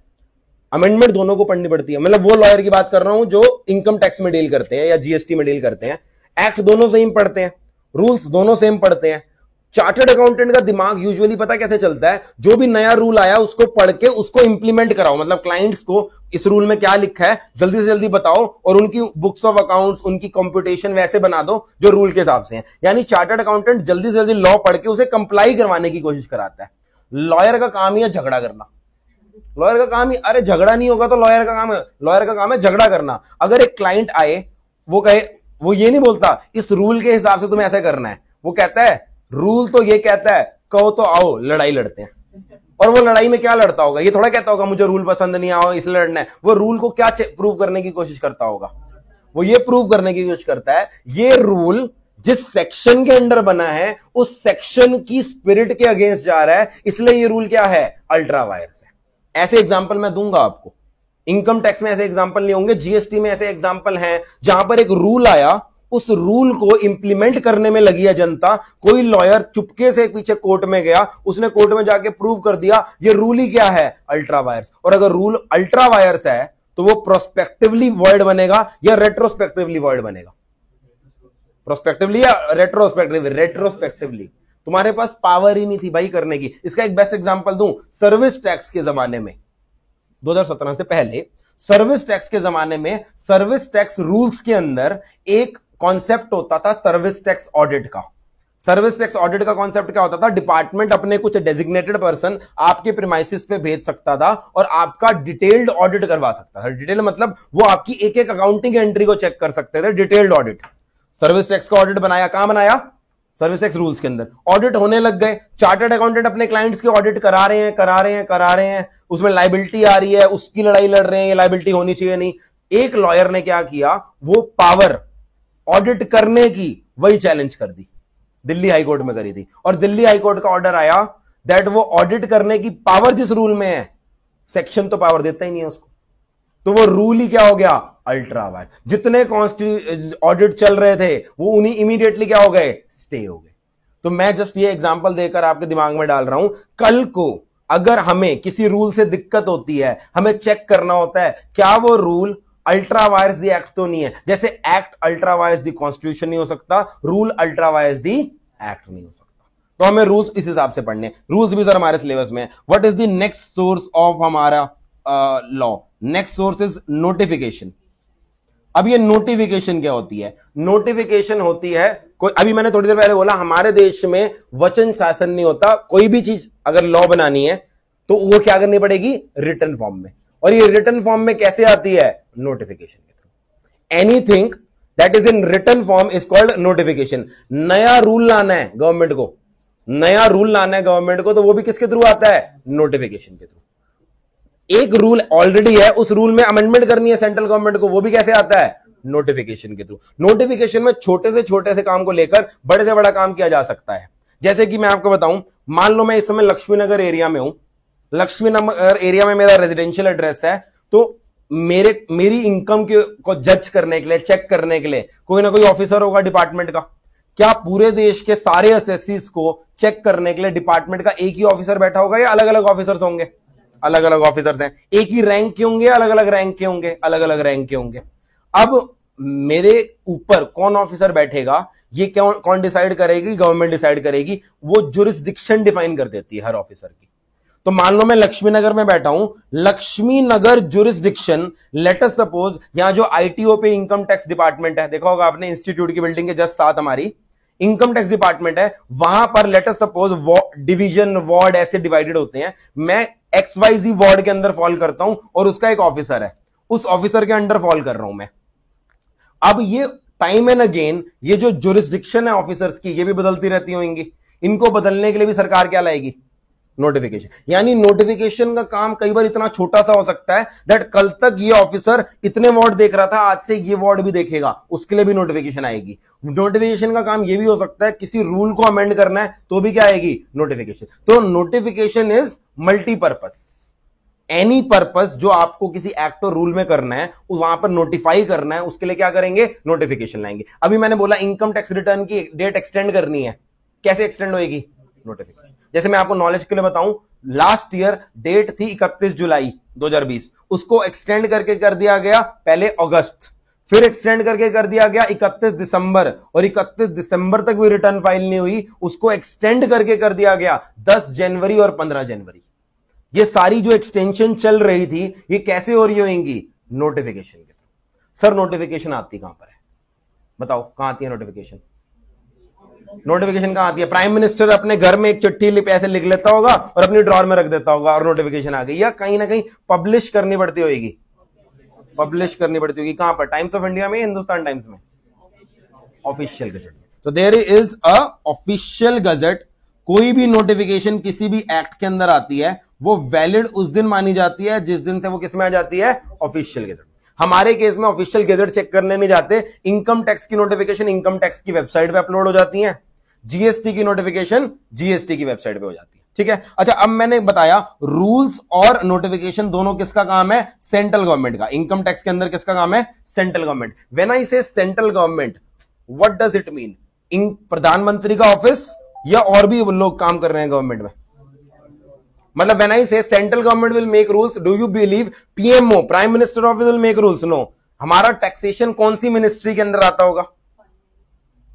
अमेंडमेंट दोनों को पढ़नी पड़ती है। मतलब वो लॉयर की बात कर रहा हूं जो इनकम टैक्स में डील करते हैं या जीएसटी में डील करते हैं। एक्ट दोनों सेम पढ़ते हैं, रूल्स दोनों सेम पढ़ते हैं। चार्टर्ड अकाउंटेंट का दिमाग यूजुअली पता कैसे चलता है? जो भी नया रूल आया उसको पढ़ के उसको इंप्लीमेंट कराओ, मतलब क्लाइंट्स को इस रूल में क्या लिखा है जल्दी से जल्दी बताओ, और उनकी बुक्स ऑफ अकाउंट्स, उनकी कंप्यूटेशन वैसे बना दो जो रूल के हिसाब से है। यानी चार्टर्ड अकाउंटेंट जल्दी से जल्दी लॉ पढ़ के उसे कंप्लाई करवाने की कोशिश कराता है। लॉयर का काम ही है झगड़ा करना। लॉयर का काम ही, अरे झगड़ा नहीं होगा तो लॉयर का काम है, लॉयर का काम है झगड़ा करना। अगर एक क्लाइंट आए, वो कहे, वो ये नहीं बोलता इस रूल के हिसाब से तुम्हें ऐसे करना है, वो कहता है रूल तो ये कहता है, कहो तो आओ लड़ाई लड़ते हैं। और वो लड़ाई में क्या लड़ता होगा? ये थोड़ा कहता होगा मुझे रूल पसंद नहीं आओ इसलिए लड़ना है। वो रूल को क्या प्रूव करने की कोशिश करता होगा? वो ये प्रूव करने की कोशिश करता है ये रूल जिस सेक्शन के अंडर बना है उस सेक्शन की स्पिरिट के अगेंस्ट जा रहा है, इसलिए ये रूल क्या है? अल्ट्रा वायरस है। ऐसे एग्जाम्पल मैं दूंगा आपको। इनकम टैक्स में ऐसे एग्जाम्पल नहीं होंगे, जीएसटी में ऐसे एग्जाम्पल हैं जहां पर एक रूल आया, उस रूल को इंप्लीमेंट करने में लगी है जनता। कोई लॉयर चुपके से पीछे कोर्ट में गया, उसने कोर्ट में जाके प्रूव कर दिया ये रूल ही क्या है? Ultra vires. और अगर रूल अल्ट्रा वायरस है तो वो प्रोस्पेक्टिवली वॉइड बनेगा या रेट्रोस्पेक्टिवली वॉइड बनेगा? प्रोस्पेक्टिवली या रेट्रोस्पेक्टिवली? रेट्रोस्पेक्टिवली। तुम्हारे पास पावर ही नहीं थी भाई करने की। इसका एक बेस्ट एग्जांपल दूं, सर्विस टैक्स के जमाने में 2017 से पहले सर्विस टैक्स के जमाने में सर्विस टैक्स रूल्स के अंदर एक कॉन्सेप्ट होता था सर्विस टैक्स ऑडिट का। सर्विस टैक्स ऑडिट का कॉन्सेप्ट क्या होता था? डिपार्टमेंट अपने कुछ डेजिग्नेटेड पर्सन आपके प्रीमाइसिस पे भेज सकता था और आपका डिटेल्ड ऑडिट करवा सकता था। डिटेल मतलब वो आपकी एक एक अकाउंटिंग एंट्री को चेक कर सकते थे, डिटेल्ड ऑडिट। सर्विस टैक्स का ऑडिट बनाया, कहां बनाया? सर्विस टैक्स रूल्स के अंदर। ऑडिट होने लग गए, चार्टर्ड अकाउंटेंट अपने क्लाइंट्स के ऑडिट करा रहे हैं, उसमें लाइबिलिटी आ रही है, उसकी लड़ाई लड़ रहे हैं, ये लाइबिलिटी होनी चाहिए नहीं। एक लॉयर ने क्या किया, वो पावर ऑडिट करने की वही चैलेंज कर दी, दिल्ली हाईकोर्ट में करी थी। और दिल्ली हाईकोर्ट का ऑर्डर आया दैट वो ऑडिट करने की पावर जिस रूल में है, सेक्शन तो पावर देता ही नहीं है उसको, तो वो रूल ही क्या हो गया? Ultra vires. जितने ऑडिट चल रहे थे वो उन्हीं इमीडिएटली क्या हो गए? स्टे हो गए। तो मैं जस्ट ये एग्जांपल देकर आपके दिमाग में डाल रहा हूं, कल को अगर हमें किसी रूल से दिक्कत होती है, हमें चेक करना होता है क्या वो rule ultra vires the act तो नहीं है। जैसे एक्ट अल्ट्रा वायरस दी कॉन्स्टिट्यूशन नहीं हो सकता, rule ultra vires the act नहीं हो सकता। तो हमें रूल्स इस हिसाब से पढ़ने। रूल्स भी सर हमारे सिलेबस में। What is the next source of हमारा law? Next source is notification. अब ये नोटिफिकेशन क्या होती है? नोटिफिकेशन होती है कोई, अभी मैंने थोड़ी देर पहले बोला हमारे देश में वचन शासन नहीं होता। कोई भी चीज अगर लॉ बनानी है तो वो क्या करनी पड़ेगी? रिटन फॉर्म में। और ये रिटन फॉर्म में कैसे आती है? नोटिफिकेशन के थ्रू। Anything that is in written form is called notification. नया रूल लाना है गवर्नमेंट को, नया रूल लाना है गवर्नमेंट को, तो वो भी किसके थ्रू आता है? नोटिफिकेशन के थ्रू। एक रूल ऑलरेडी है, उस रूल में अमेंडमेंट करनी है सेंट्रल गवर्नमेंट को, वो भी कैसे आता है? नोटिफिकेशन के थ्रू। नोटिफिकेशन में छोटे से काम को लेकर बड़े से बड़ा काम किया जा सकता है। जैसे कि मैं आपको बताऊं, मान लो मैं इस समय लक्ष्मीनगर एरिया में हूं, लक्ष्मीनगर एरिया में मेरा रेजिडेंशियल एड्रेस है, तो मेरी इनकम को जज करने के लिए, चेक करने के लिए कोई ना कोई ऑफिसर होगा डिपार्टमेंट का। क्या पूरे देश के सारे असेसीज को चेक करने के लिए डिपार्टमेंट का एक ही ऑफिसर बैठा होगा या अलग अलग ऑफिसर्स होंगे? अलग अलग ऑफिसर्स हैं। एक ही रैंक के होंगे, अलग अलग रैंक के होंगे? अलग अलग रैंक के होंगे। अब मेरे ऊपर कौन ऑफिसर बैठेगा ये कौन डिसाइड करेगी? गवर्नमेंट डिसाइड करेगी। वो जुरिस्डिक्शन डिफाइन कर देती है हर ऑफिसर की। तो मान लो मैं लक्ष्मीनगर में बैठा हूं, Laxmi Nagar jurisdiction, let us suppose यहां जो आईटीओ पे इनकम टैक्स डिपार्टमेंट है, देखा होगा आपने इंस्टीट्यूट की बिल्डिंग के जस्ट साथ हमारी इनकम टैक्स डिपार्टमेंट है, वहां पर let us suppose division ward ऐसे डिवाइडेड होते हैं, मैं XYZ वार्ड के अंदर फॉल करता हूं और उसका एक ऑफिसर है, उस ऑफिसर के अंडर फॉल कर रहा हूं मैं। अब ये टाइम एंड अगेन ये जो जुरिस्डिक्शन है ऑफिसर्स की, ये भी बदलती रहती होंगी, इनको बदलने के लिए भी सरकार क्या लाएगी? नोटिफिकेशन। यानी नोटिफिकेशन का काम कई बार इतना छोटा सा हो सकता है दैट कल तक ये ऑफिसर इतने वार्ड देख रहा था, आज से ये वार्ड भी देखेगा, उसके लिए भी नोटिफिकेशन आएगी। नोटिफिकेशन का काम ये भी हो सकता है किसी रूल को अमेंड करना है तो भी क्या आएगी? नोटिफिकेशन। तो notification is multipurpose. Any purpose जो आपको किसी एक्ट और रूल में करना है, वहां पर नोटिफाई करना है, उसके लिए क्या करेंगे? नोटिफिकेशन लाएंगे। अभी मैंने बोला इनकम टैक्स रिटर्न की डेट एक्सटेंड करनी है, कैसे एक्सटेंड होगी? नोटिफिकेशन। जैसे मैं आपको नॉलेज के लिए बताऊं, लास्ट ईयर डेट थी 31 जुलाई 2020, उसको एक्सटेंड करके कर दिया गया पहले अगस्त, फिर एक्सटेंड करके कर दिया गया 31 दिसंबर, और 31 दिसंबर तक भी रिटर्न फाइल नहीं हुई, उसको एक्सटेंड करके कर दिया गया 10 जनवरी और 15 जनवरी। ये सारी जो एक्सटेंशन चल रही थी, ये कैसे हो रही होंगी? नोटिफिकेशन के थ्रू। सर नोटिफिकेशन आती कहां पर है? बताओ कहां आती है नोटिफिकेशन? नोटिफिकेशन कहां आती है? प्राइम मिनिस्टर अपने घर में एक चिट्ठी ऐसे लिख लेता होगा और अपनी ड्रॉर में रख देता होगा और नोटिफिकेशन आ गई, या कहीं ना कहीं पब्लिश करनी पड़ती होगी? पब्लिश करनी पड़ती होगी कहां पर? टाइम्स ऑफ इंडिया में, हिंदुस्तान टाइम्स में, ऑफिशियल गजट में। तो there is a official gazette. कोई भी नोटिफिकेशन किसी भी एक्ट के अंदर आती है, वो वैलिड उस दिन मानी जाती है जिस दिन से वो किस में आ जाती है? Official gazette. हमारे केस में ऑफिशियल गजट चेक करने नहीं जाते, इनकम टैक्स की नोटिफिकेशन इनकम टैक्स की वेबसाइट पे अपलोड हो जाती है, जीएसटी की नोटिफिकेशन जीएसटी की वेबसाइट पे हो जाती है। ठीक है, अच्छा अब मैंने बताया रूल्स और नोटिफिकेशन दोनों किसका काम है? सेंट्रल गवर्नमेंट का। इनकम टैक्स के अंदर किसका काम है? Central government. When I say central government, what does it mean? इन प्रधानमंत्री का ऑफिस या और भी लोग काम कर रहे हैं गवर्नमेंट में? मतलब when I say central government will make rules, do you believe PMO prime minister office will make rules? No. हमारा टैक्सेशन कौन सी मिनिस्ट्री के अंदर आता होगा?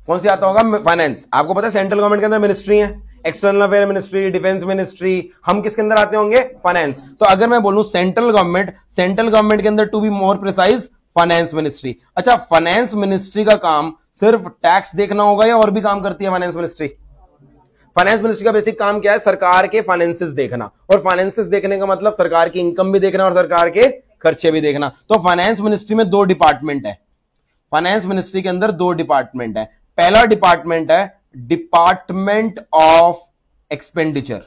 कौन सी आता होगा? फाइनेंस। आपको पता है सेंट्रल गवर्नमेंट के अंदर मिनिस्ट्री है, external affair ministry, defence ministry, हम किसके अंदर आते होंगे? फाइनेंस। तो अगर मैं बोलूं सेंट्रल गवर्नमेंट के अंदर, to be more precise, finance ministry. अच्छा, फाइनेंस मिनिस्ट्री का काम सिर्फ टैक्स देखना होगा या और भी काम करती है फाइनेंस मिनिस्ट्री? फाइनेंस मिनिस्ट्री का बेसिक काम क्या है? सरकार के फाइनेंसेस देखना, और फाइनेंसेस देखने का मतलब सरकार की इनकम भी देखना और सरकार के खर्चे भी देखना। तो फाइनेंस मिनिस्ट्री में 2 डिपार्टमेंट है। फाइनेंस मिनिस्ट्री के अंदर 2 डिपार्टमेंट है। पहला डिपार्टमेंट है डिपार्टमेंट ऑफ एक्सपेंडिचर।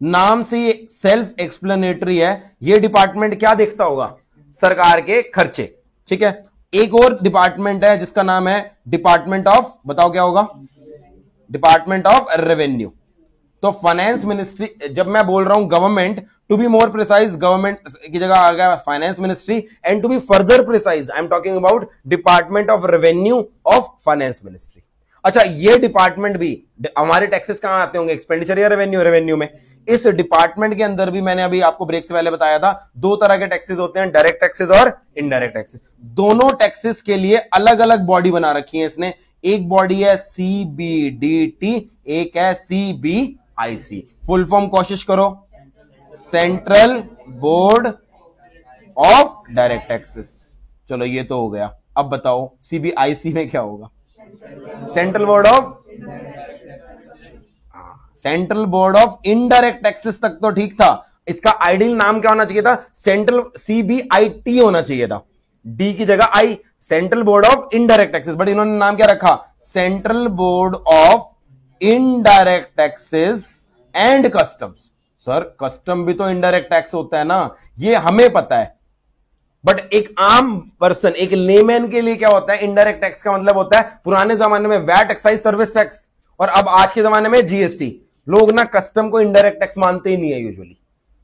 नाम से ये सेल्फ एक्सप्लेनेटरी है। ये डिपार्टमेंट क्या देखता होगा? सरकार के खर्चे। ठीक है, एक और डिपार्टमेंट है जिसका नाम है डिपार्टमेंट ऑफ, बताओ क्या होगा? Department of revenue. तो फाइनेंस मिनिस्ट्री, जब मैं बोल रहा हूं government, to be more precise government की जगह आ गया finance ministry, and to be further precise I am talking about department of revenue of finance ministry. अच्छा, ये डिपार्टमेंट भी, हमारे टैक्सेस कहां आते होंगे? एक्सपेंडिचर या रेवेन्यू? रेवेन्यू में। इस डिपार्टमेंट के अंदर भी मैंने अभी आपको ब्रेक से पहले बताया था, 2 तरह के टैक्सेस होते हैं, डायरेक्ट टैक्सेस और इनडायरेक्ट टैक्सेस। दोनों टैक्सेस के लिए अलग अलग बॉडी बना रखी है इसने। एक बॉडी है CBDT, एक है CBIC। फुल फॉर्म कोशिश करो, central board of direct taxes. चलो ये तो हो गया। अब बताओ CBIC में क्या होगा? Central board of, central board of indirect taxes तक तो ठीक था। इसका आइडियल नाम क्या होना चाहिए था? सेंट्रल CBIT होना चाहिए था, डी की जगह आई, central board of indirect taxes. But इन्होंने नाम क्या रखा? Central board of indirect taxes and customs. Sir custom भी तो इनडायरेक्ट टैक्स होता है ना, ये हमें पता है, बट एक आम पर्सन, एक लेमैन के लिए क्या होता है? इनडायरेक्ट टैक्स का मतलब होता है पुराने जमाने में वैट, एक्साइज सर्विस टैक्स, और अब आज के जमाने में GST। लोग ना कस्टम को इनडायरेक्ट टैक्स मानते ही नहीं है यूजुअली।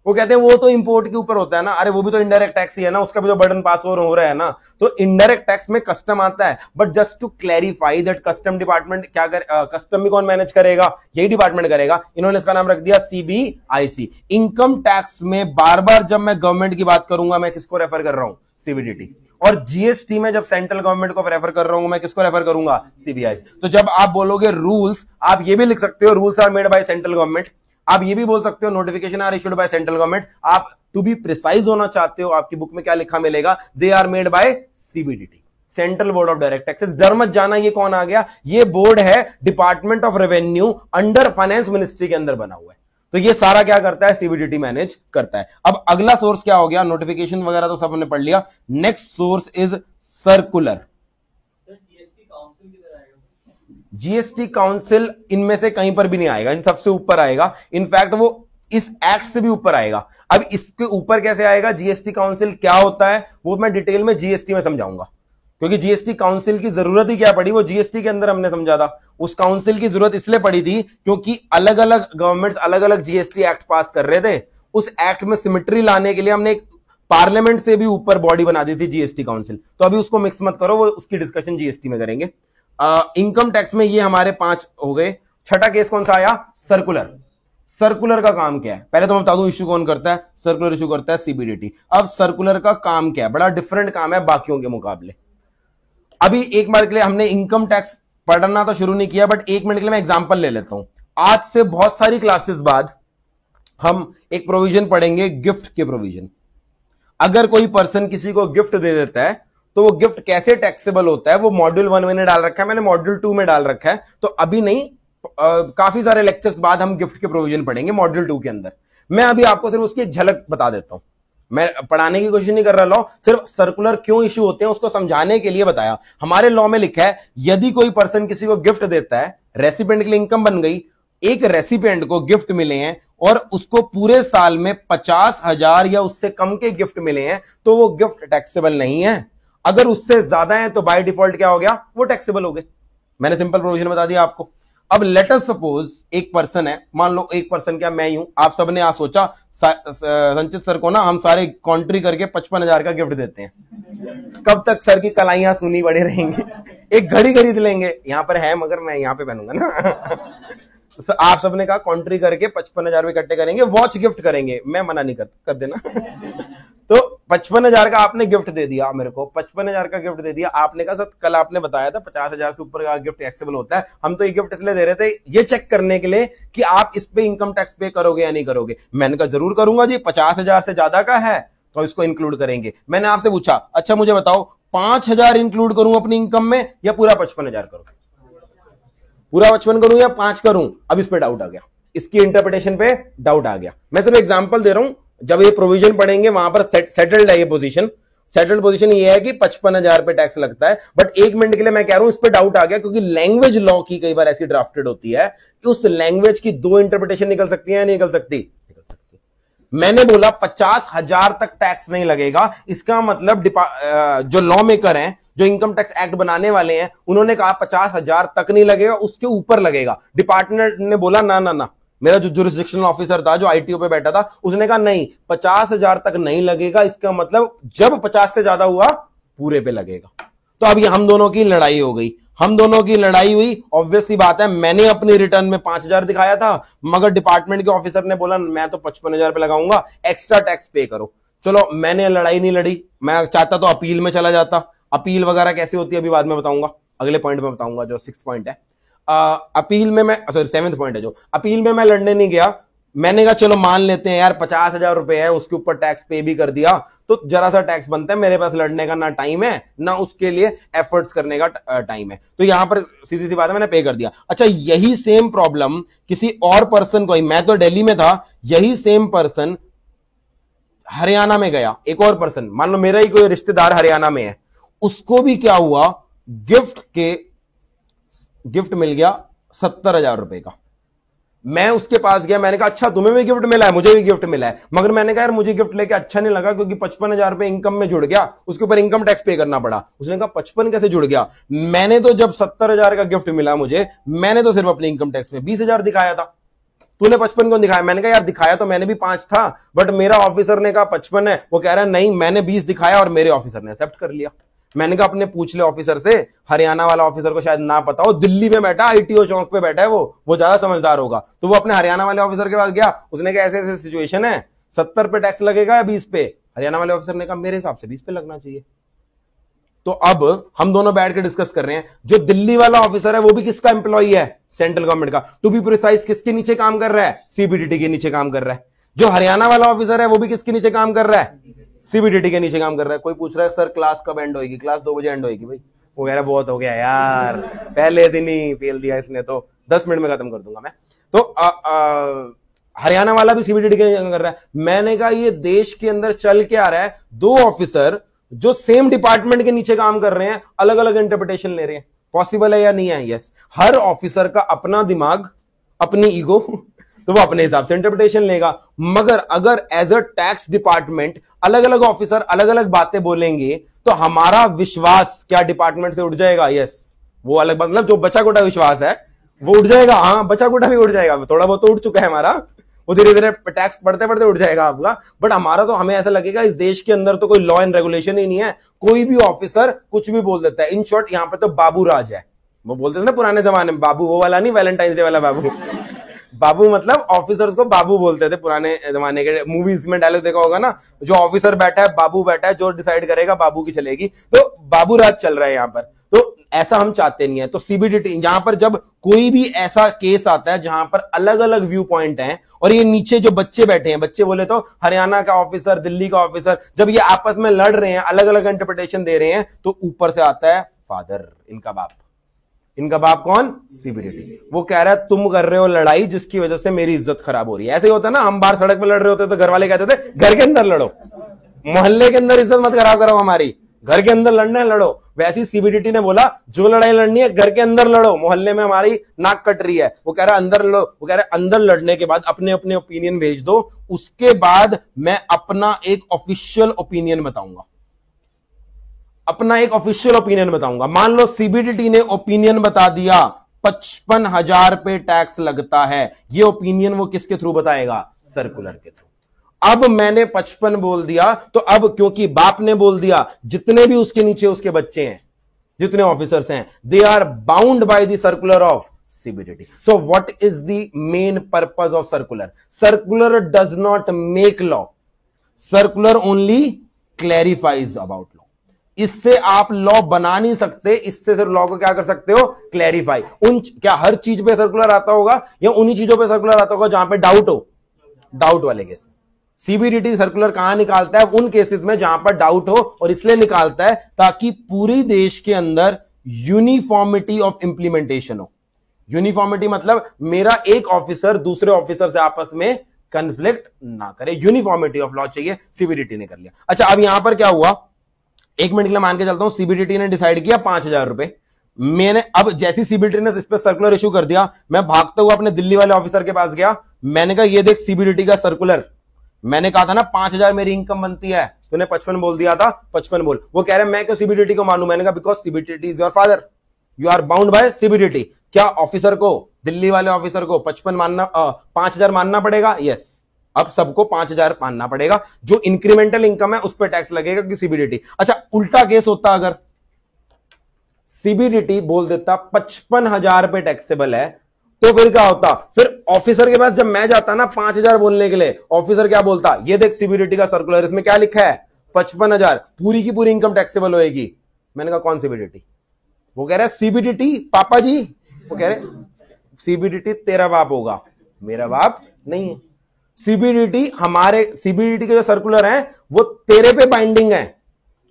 वो कहते हैं वो तो इंपोर्ट के ऊपर होता है ना, अरे वो भी तो इनडायरेक्ट टैक्स ही है ना, उसका भी तो बर्डन पास हो रहा है ना। तो इनडायरेक्ट टैक्स में कस्टम आता है। But just to clarify that custom department क्या कर, कस्टम भी कौन मैनेज करेगा? यही डिपार्टमेंट करेगा। इन्होंने इसका नाम रख दिया CBIC। इनकम टैक्स में बार बार जब मैं गवर्नमेंट की बात करूंगा, मैं किसको रेफर कर रहा हूं? CBDT। और GST में जब सेंट्रल गवर्नमेंट को रेफर कर रहा हूं, मैं किसको रेफर करूंगा? CBIC। तो जब आप बोलोगे रूल्स, आप ये भी लिख सकते हो rules are made by central government. आप ये भी बोल सकते हो notification are issued by central government. आप टू बी प्रिसाइज होना चाहते हो, आपकी बुक में क्या लिखा मिलेगा? They are made by CBDT। Central board of direct taxes. डर मत जाना ये कौन आ गया, ये बोर्ड है department of revenue under finance ministry के अंदर बना हुआ है। तो ये सारा क्या करता है, सीबीडीटी मैनेज करता है। अब अगला सोर्स क्या हो गया, नोटिफिकेशन वगैरह तो सब हमने पढ़ लिया। Next source is circular. GST council इनमें से कहीं पर भी नहीं आएगा, इन सबसे ऊपर आएगा। इनफैक्ट वो इस एक्ट से भी ऊपर आएगा। अब इसके ऊपर कैसे आएगा, जीएसटी काउंसिल क्या होता है वो मैं डिटेल में जीएसटी में समझाऊंगा, क्योंकि जीएसटी काउंसिल की जरूरत ही क्या पड़ी, वो जीएसटी के अंदर हमने समझा था। उस काउंसिल की जरूरत इसलिए पड़ी थी क्योंकि अलग अलग गवर्नमेंट्स अलग अलग जीएसटी एक्ट पास कर रहे थे। उस एक्ट में सिमेट्री लाने के लिए हमने एक पार्लियामेंट से भी ऊपर बॉडी बना दी थी जीएसटी काउंसिल। तो अभी उसको मिक्स मत करो, वो उसकी डिस्कशन जीएसटी में करेंगे। इनकम टैक्स में ये हमारे 5 हो गए। छठा केस कौन सा आया, सर्कुलर। सर्कुलर का काम क्या है, पहले तो मैं बता दूं इश्यू कौन करता है, सर्कुलर इश्यू करता है सीबीडीटी। अब सर्कुलर का काम क्या है, बड़ा डिफरेंट काम है बाकियों के मुकाबले। अभी एक बार के लिए हमने इनकम टैक्स पढ़ना तो शुरू नहीं किया, बट 1 मिनट के लिए मैं एग्जांपल ले लेता हूं। आज से बहुत सारी क्लासेस बाद हम एक प्रोविजन पढ़ेंगे, गिफ्ट के प्रोविजन। अगर कोई पर्सन किसी को गिफ्ट दे देता है तो वो गिफ्ट कैसे टैक्सेबल होता है, वो मॉड्यूल 1 में डाल रखा है, मैंने मॉड्यूल 2 में डाल रखा है। तो अभी नहीं, काफी सारे लेक्चर्स बाद हम गिफ्ट के प्रोविजन पढ़ेंगे मॉड्यूल 2 के अंदर। मैं अभी आपको सिर्फ उसकी एक झलक बता देता हूं, मैं पढ़ाने की कोशिश नहीं कर रहा लॉ, सिर्फ सर्कुलर क्यों इश्यू होते हैं उसको समझाने के लिए बताया। हमारे लॉ में लिखा है यदि कोई पर्सन किसी को गिफ्ट देता है, रेसिपिएंट के लिए इनकम बन गई, एक रेसिपिएंट को गिफ्ट मिले हैं और उसको पूरे साल में 50,000 या उससे कम के गिफ्ट मिले हैं, तो वो गिफ्ट टैक्सेबल नहीं है। अगर उससे ज्यादा है तो बाय डिफॉल्ट क्या हो गया, वो टैक्सेबल हो गए। मैंने सिंपल प्रोविजन बता दिया आपको। अब लेट अस सपोज एक पर्सन है, मान लो एक पर्सन क्या मैं ही हूं, आप सबने आज सोचा संचित सर को ना हम सारे कॉन्ट्री करके 55,000 का गिफ्ट देते हैं। कब तक सर की कलाइयां सुनी बड़ी रहेंगी, एक घड़ी खरीद लेंगे, यहां पर है मगर मैं यहां पे पहनूंगा ना। आप सबने कहा कॉन्ट्री करके 55,000 इकट्ठे करेंगे, वॉच गिफ्ट करेंगे, मैं मना नहीं कर देना। तो 55,000 का आपने गिफ्ट दे दिया मेरे को, 55,000 का गिफ्ट दे दिया। आपने कहा सर कल आपने बताया था 50,000 से ऊपर का गिफ्ट टैक्सेबल होता है, हम तो ये गिफ्ट इसलिए दे रहे थे ये चेक करने के लिए कि आप इस पे इनकम टैक्स पे करोगे या नहीं करोगे। मैंने कहा जरूर करूंगा जी, 50,000 से ज्यादा का है तो इसको इंक्लूड करेंगे। मैंने आपसे पूछा अच्छा मुझे बताओ 5,000 इंक्लूड करूं अपनी इनकम में या पूरा 55,000 करूं, पूरा 55 करूं या 5 करूं। अब इस पे डाउट आ गया, इसकी इंटरप्रिटेशन पे डाउट आ गया। मैं सिर्फ एग्जांपल दे रहा हूं, जब ये प्रोविजन पढ़ेंगे वहां पर सेटल्ड है ये पोजीशन। सेटल्ड पोजीशन ये है कि 55,000 पे टैक्स लगता है। बट 1 मिनट के लिए मैं कह रहा हूं इस पे डाउट आ गया, क्योंकि लैंग्वेज लॉ की कई बार ऐसी ड्राफ्टेड होती है कि उस लैंग्वेज की 2 इंटरप्रिटेशन निकल सकती है या नहीं निकल सकती, निकल सकती। मैंने बोला 50,000 तक टैक्स नहीं लगेगा, इसका मतलब जो लॉ मेकर हैं, जो इनकम टैक्स एक्ट बनाने वाले हैं, उन्होंने कहा 50,000 तक नहीं लगेगा, उसके ऊपर लगेगा। डिपार्टमेंट ने बोला ना ना ना, मेरा जो जुरिस्डिक्शनल ऑफिसर था जो आईटीओ पे बैठा था उसने कहा नहीं 50,000 तक नहीं लगेगा, इसका मतलब जब 50 से ज्यादा हुआ पूरे पे लगेगा। तो अब ये हम दोनों की लड़ाई हो गई, हम दोनों की लड़ाई हुई। ऑब्वियस सी बात है, मैंने अपनी रिटर्न में 5,000 दिखाया था, मगर डिपार्टमेंट के ऑफिसर ने बोला मैं तो 55,000 पे लगाऊंगा, एक्स्ट्रा टैक्स पे करो। चलो मैंने लड़ाई नहीं लड़ी, मैं चाहता तो अपील में चला जाता। अपील वगैरह कैसे होती है अभी बाद में बताऊंगा, अगले पॉइंट में बताऊंगा जो 6th पॉइंट है। अपील में मैं, सॉरी 7th पॉइंट है जो, अपील में मैं लड़ने नहीं गया। मैंने कहा चलो मान लेते हैं यार 50,000 रुपए है, उसके ऊपर टैक्स पे भी कर दिया तो जरा सा टैक्स बनता है, मेरे पास लड़ने का ना टाइम है ना उसके लिए एफर्ट्स करने का टाइम है, तो यहां पर सीधी सी बात है मैंने पे कर दिया। अच्छा यही सेम प्रॉब्लम किसी और पर्सन को, मैं तो दिल्ली में था, यही सेम पर्सन हरियाणा में गया, एक और पर्सन, मान लो मेरा ही कोई रिश्तेदार हरियाणा में है, उसको भी क्या हुआ, गिफ्ट मिल गया 70,000 रुपए का। मैं उसके पास गया, मैंने कहा अच्छा तुम्हें भी गिफ्ट मिला है, मुझे भी गिफ्ट मिला है, मगर मैंने कहा यार मुझे गिफ्ट लेके अच्छा नहीं लगा क्योंकि 55,000 रुपए इनकम में जुड़ गया, उसके ऊपर इनकम टैक्स पे करना पड़ा। उसने कहा 55 कैसे जुड़ गया, मैंने तो जब 70,000 का गिफ्ट मिला मुझे, मैंने तो सिर्फ अपनी इनकम टैक्स में 20,000 दिखाया था, तूने 55 क्यों दिखाया। मैंने कहा यार दिखाया तो मैंने भी 5 था, बट मेरा ऑफिसर ने कहा 55 है, वो कह रहा है नहीं मैंने 20 दिखाया और मेरे ऑफिसर ने एक्सेप्ट कर लिया। मैंने कहा अपने पूछ ले ऑफिसर से, हरियाणा वाला ऑफिसर को शायद ना पता हो, दिल्ली में बैठा आईटीओ चौक पे बैठा है, वो ज्यादा समझदार होगा। तो वो अपने हरियाणा वाले ऑफिसर के पास गया, उसने कहा ऐसे ऐसे सिचुएशन है, 70 पे टैक्स लगेगा या 20 पे। हरियाणा वाले ऑफिसर ने कहा मेरे हिसाब से 20 पे लगना चाहिए। तो अब हम दोनों बैठ के डिस्कस कर रहे हैं, जो दिल्ली वाला ऑफिसर है वो भी किसका एम्प्लॉई है, सेंट्रल गवर्नमेंट का, टू बी प्रिसाइज किसके नीचे काम कर रहा है, सीबीडीटी के नीचे काम कर रहा है। जो हरियाणा वाला ऑफिसर है वो भी किसके नीचे काम कर रहा है, सीबीडीटी के नीचे काम कर रहा है। कोई पूछ रहा है सर क्लास कब एंड होगी, क्लास 2 बजे एंड होगी भाई। वो कह रहा बहुत हो गया यार, पहले दिन ही फेल दिया इसने, तो 10 मिनट में खत्म कर दूंगा मैं। तो हरियाणा वाला भी सीबीडीटी के नीचे कर रहा है। मैंने कहा ये देश के अंदर चल के आ रहा है, 2 ऑफिसर जो सेम डिपार्टमेंट के नीचे काम कर रहे हैं अलग अलग इंटरप्रिटेशन ले रहे हैं। पॉसिबल है या नहीं है? यस। हर ऑफिसर का अपना दिमाग, अपनी ईगो, तो वो अपने हिसाब से इंटरप्रिटेशन लेगा। मगर अगर एज अ टैक्स डिपार्टमेंट अलग अलग ऑफिसर अलग अलग बातें बोलेंगे तो हमारा विश्वास क्या डिपार्टमेंट से उठ जाएगा? यस। वो अलग बात, मतलब जो बचा कोटा विश्वास है वो उठ जाएगा। हाँ, बचा कोटा भी उठ जाएगा, थोड़ा बहुत तो उठ चुका है हमारा, वो धीरे धीरे टैक्स पढ़ते पढ़ते उठ जाएगा आपका। बट हमारा तो, हमें ऐसा लगेगा इस देश के अंदर तो कोई लॉ एंड रेगुलेशन ही नहीं है, कोई भी ऑफिसर कुछ भी बोल देता है। इन शॉर्ट यहां पे तो बाबू राज है। वो बोलते थे ना पुराने जमाने में, बाबू वो वाला नहीं, वैलेंटाइंस डे वाला बाबू। बाबू मतलब ऑफिसर्स को बाबू बोलते थे पुराने जमाने के। मूवीज में डायलॉग देखा होगा ना, जो ऑफिसर बैठा है, बाबू बैठा है, जो डिसाइड करेगा बाबू की चलेगी। तो बाबू राज चल रहा है यहां पर। तो ऐसा हम चाहते नहीं है। तो सीबीडीटी, यहां पर जब कोई भी ऐसा केस आता है जहां पर अलग अलग व्यू पॉइंट हैं, और ये नीचे जो बच्चे बैठे हैं, बच्चे बोले तो हरियाणा का ऑफिसर, दिल्ली का ऑफिसर, जब ये आपस में लड़ रहे हैं, अलग अलग इंटरप्रिटेशन दे रहे हैं, तो ऊपर से आता है फादर, इनका बाप। इनका बाप कौन? सीबीडीटी। वो कह रहा है तुम कर रहे हो लड़ाई जिसकी वजह से मेरी इज्जत खराब हो रही है। ऐसे ही होता है ना, हम बाहर सड़क पे लड़ रहे होते तो घर वाले कहते थे घर के अंदर लड़ो, मोहल्ले के अंदर इज्जत मत खराब करो हमारी, घर के अंदर लड़ना है लड़ो। वैसी सीबीडीटी ने बोला जो लड़ाई लड़नी है घर के अंदर लड़ो, मोहल्ले में हमारी नाक कट रही है। वो कह रहा है अंदर लड़ो। वो कह रहा है अंदर लड़ने के बाद अपने अपने ओपिनियन भेज दो, उसके बाद मैं अपना एक ऑफिशियल ओपिनियन बताऊंगा, अपना एक ऑफिशियल ओपिनियन बताऊंगा। मान लो सीबीडीटी ने ओपिनियन बता दिया 55,000 पे टैक्स लगता है, ये ओपिनियन वो किसके थ्रू बताएगा? सर्कुलर के थ्रू। अब मैंने 55 बोल दिया, तो अब क्योंकि बाप ने बोल दिया, जितने भी उसके नीचे उसके बच्चे हैं, जितने ऑफिसर्स हैं, they are bound by the circular of CBDT. So what is the main purpose of circular? Circular does not make law, circular only clarifies about law. इससे आप लॉ बना नहीं सकते, इससे सिर्फ लॉ को क्या कर सकते हो? क्लैरिफाई। क्या हर चीज पे सर्कुलर आता होगा, या उन्हीं चीजों पे सर्कुलर आता होगा जहां पे डाउट हो? डाउट वाले केस में सीबीडीटी सर्कुलर कहां निकालता है? उन केसेस में जहां पर डाउट हो, और इसलिए निकालता है ताकि पूरी देश के अंदर यूनिफॉर्मिटी ऑफ इंप्लीमेंटेशन हो। यूनिफॉर्मिटी मतलब मेरा एक ऑफिसर दूसरे ऑफिसर से आपस में कंफ्लिक्ट ना करे, यूनिफॉर्मिटी ऑफ लॉ चाहिए, सीबीडीटी ने कर लिया। अच्छा, अब यहां पर क्या हुआ, 1 मिनट के लिए मान के चलता हूं, सीबीडीटी ने डिसाइड किया 5,000 रुपए। मैंने अब जैसी सीबीडीटी ने इस पर सर्कुलर इशू कर दिया, मैं भागता हुआ अपने दिल्ली वाले ऑफिसर के पास गया, मैंने कहा ये देख सीबीडीटी का सर्कुलर, मैंने कहा था ना 5,000 मेरी इनकम बनती है, तूने 55 बोल दिया था, 55 बोल। वो कह रहे मैं क्यों सीबीडीटी को मानूं? मैंने कहा because CBDT is your father, you are bound by CBDT. क्या ऑफिसर को, दिल्ली वाले ऑफिसर को 55 मानना, 5,000 मानना पड़ेगा? यस। अब सबको 5,000 मानना पड़ेगा, जो इंक्रीमेंटल इनकम है उस पर टैक्स लगेगा कि सीबीडीटी। अच्छा, उल्टा केस होता, अगर सीबीडीटी बोल देता 55,000 पे टैक्सेबल है, तो फिर क्या होता? फिर ऑफिसर के पास जब मैं जाता ना 5,000 बोलने के लिए, ऑफिसर क्या बोलता? ये देख सीबीडीटी का सर्कुलर, इसमें क्या लिखा है? 55,000, पूरी की पूरी इनकम टैक्सेबल होएगी। मैंने कहा कौन सीबीडीटी? वो कह रहा है सीबीडीटी पापा जी। वो कह रहे सीबीडीटी तेरा बाप होगा, मेरा बाप नहीं है। सीबीडीटी, हमारे सीबीडीटी के जो सर्कुलर है वो तेरे पे बाइंडिंग है।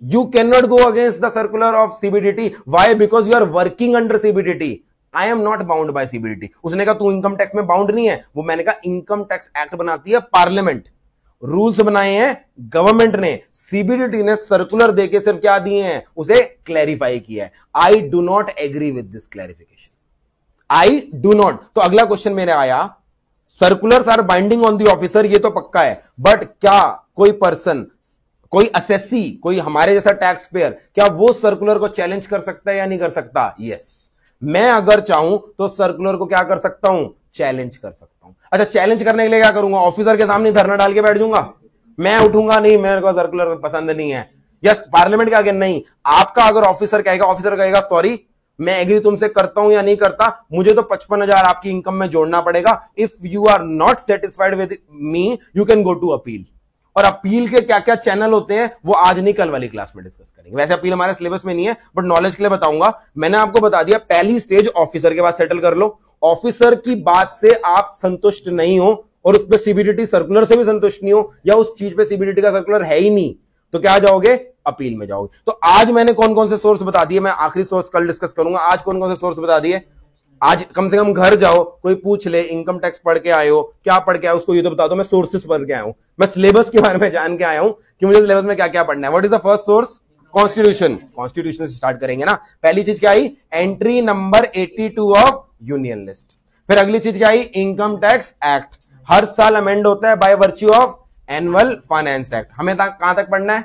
You can not go against the circular of CBDT. Why? Because you are working under CBDT. I am not bound by CBDT. उसने कहा तू इनकम टैक्स में बाउंड नहीं है। वो मैंने कहा इनकम टैक्स एक्ट बनाती है पार्लियामेंट, रूल्स बनाए हैं गवर्नमेंट ने, सीबीडीटी ने सर्कुलर देके सिर्फ क्या दिए हैं? उसे क्लैरिफाई किया है। I do not agree with this clarification, I do not. तो अगला क्वेश्चन मेरे आया, circulars are binding on the officer, ये तो पक्का है, बट क्या कोई पर्सन, कोई असेसी, कोई हमारे जैसा टैक्स पेयर, क्या वो सर्कुलर को चैलेंज कर सकता है या नहीं कर सकता? यस। मैं अगर चाहूं तो सर्कुलर को क्या कर सकता हूं? चैलेंज कर सकता हूं। अच्छा, चैलेंज करने के लिए क्या करूंगा? ऑफिसर के सामने धरना डाल के बैठ जाऊंगा? मैं उठूंगा नहीं, मेरे को सर्कुलर पसंद नहीं है। यस, पार्लियामेंट के आगे नहीं। आपका अगर ऑफिसर कहेगा सॉरी मैं एग्री तुमसे करता हूं या नहीं करता, मुझे तो 55,000 आपकी इनकम में जोड़ना पड़ेगा। If you are not satisfied with me, you can go to appeal. और अपील के क्या क्या चैनल होते हैं वो आज नहीं कल वाली क्लास में डिस्कस करेंगे। वैसे अपील हमारे सिलेबस में नहीं है, बट नॉलेज के लिए बताऊंगा। मैंने आपको बता दिया, पहली स्टेज ऑफिसर के बाद सेटल कर लो। ऑफिसर की बात से आप संतुष्ट नहीं हो और उस पर सीबीडीटी सर्कुलर से भी संतुष्ट नहीं हो, या उस चीज पे सीबीडीटी का सर्कुलर है ही नहीं, तो क्या जाओगे, अपील में जाओगे। तो आज मैंने कौन कौन से सोर्स बता दिए, मैं आखिरी सोर्स कल डिस्कस करूंगा, आज कौन कौन से सोर्स बता दिए। आज कम से कम घर जाओ, कोई पूछ ले इनकम टैक्स पढ़ के आए हो, क्या पढ़ के आए हो, उसको ये तो बता दो मैं सोर्सेस पढ़ के आया हूं, मैं सिलेबस के बारे में जान के आया हूं कि मुझे सिलेबस में क्या क्या पढ़ना है। What is the first source, constitution. Constitution से स्टार्ट करेंगे ना। पहली चीज क्या आई, entry number 82 of union list. फिर अगली चीज क्या आई, इनकम टैक्स एक्ट, हर साल अमेंड होता है by virtue of annual finance act. हमें कहां तक पढ़ना है,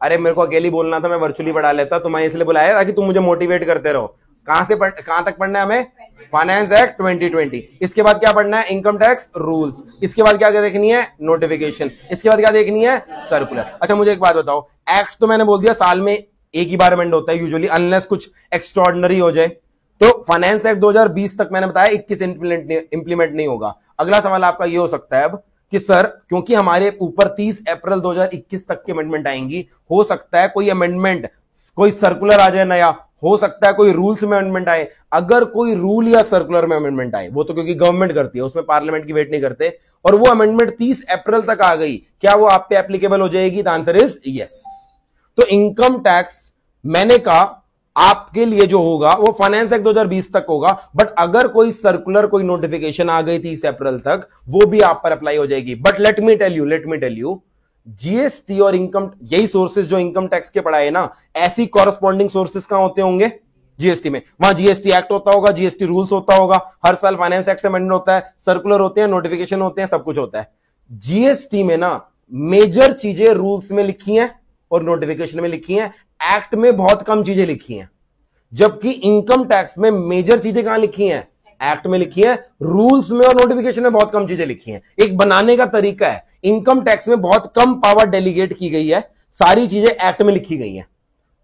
अरे मेरे को अकेली बोलना था, मैं वर्चुअली पढ़ा लेता, तो मैं इसलिए बुलाया ताकि तुम मुझे मोटिवेट करते रहो। कहां तक पढ़ना है हमें, फाइनेंस एक्ट 2020। इसके बाद क्या पढ़ना है, इनकम टैक्स रूल्स। इसके बाद क्या देखनी है, नोटिफिकेशन। इसके बाद क्या देखनी है, सर्कुलर। अच्छा मुझे एक बात बताओ, एक्ट तो मैंने बोल दिया साल में एक ही बार अमेंड होता है यूजुअली, अनलेस कुछ एक्स्ट्रॉर्डिनरी हो जाए। तो फाइनेंस एक्ट 2020 तक मैंने बताया 21 इंप्लीमेंट नहीं होगा। अगला सवाल आपका ये हो सकता है अब कि सर क्योंकि हमारे ऊपर 30 अप्रैल 2021 तक की अमेंडमेंट आएंगी, हो सकता है कोई अमेंडमेंट, कोई सर्कुलर आ जाए नया, हो सकता है कोई रूल्स में अमेंडमेंट आए। अगर कोई रूल या सर्कुलर में अमेंडमेंट आए, वो तो क्योंकि गवर्नमेंट करती है, उसमें पार्लियामेंट की वेट नहीं करते, और वो अमेंडमेंट 30 अप्रैल तक आ गई, क्या वो आप पे एप्लीकेबल हो जाएगी? The answer is yes. तो इनकम टैक्स मैंने कहा आपके लिए जो होगा वो फाइनेंस एक्ट 2020 तक होगा, बट अगर कोई सर्कुलर, कोई नोटिफिकेशन आ गई 30 अप्रैल तक, वो भी आप पर अप्लाई हो जाएगी। But let me tell you GST और इनकम, यही सोर्सेज जो इनकम टैक्स के पढ़ाए ना, ऐसी कॉरस्पॉन्डिंग सोर्सेज कहां होते होंगे, जीएसटी में। वहां जीएसटी एक्ट होता होगा, जीएसटी रूल्स होता होगा, हर साल फाइनेंस एक्ट से अमेंडमेंट होता है, सर्कुलर होते हैं, नोटिफिकेशन होते हैं, सब कुछ होता है। जीएसटी में ना मेजर चीजें रूल्स में लिखी हैं और नोटिफिकेशन में लिखी हैं, एक्ट में बहुत कम चीजें लिखी हैं। जबकि इनकम टैक्स में मेजर चीजें कहां लिखी हैं, एक्ट में लिखी है, रूल्स में और नोटिफिकेशन में बहुत कम चीजें लिखी हैं। एक बनाने का तरीका है, इनकम टैक्स में बहुत कम पावर डेलीगेट की गई है, सारी चीजें एक्ट में लिखी गई हैं।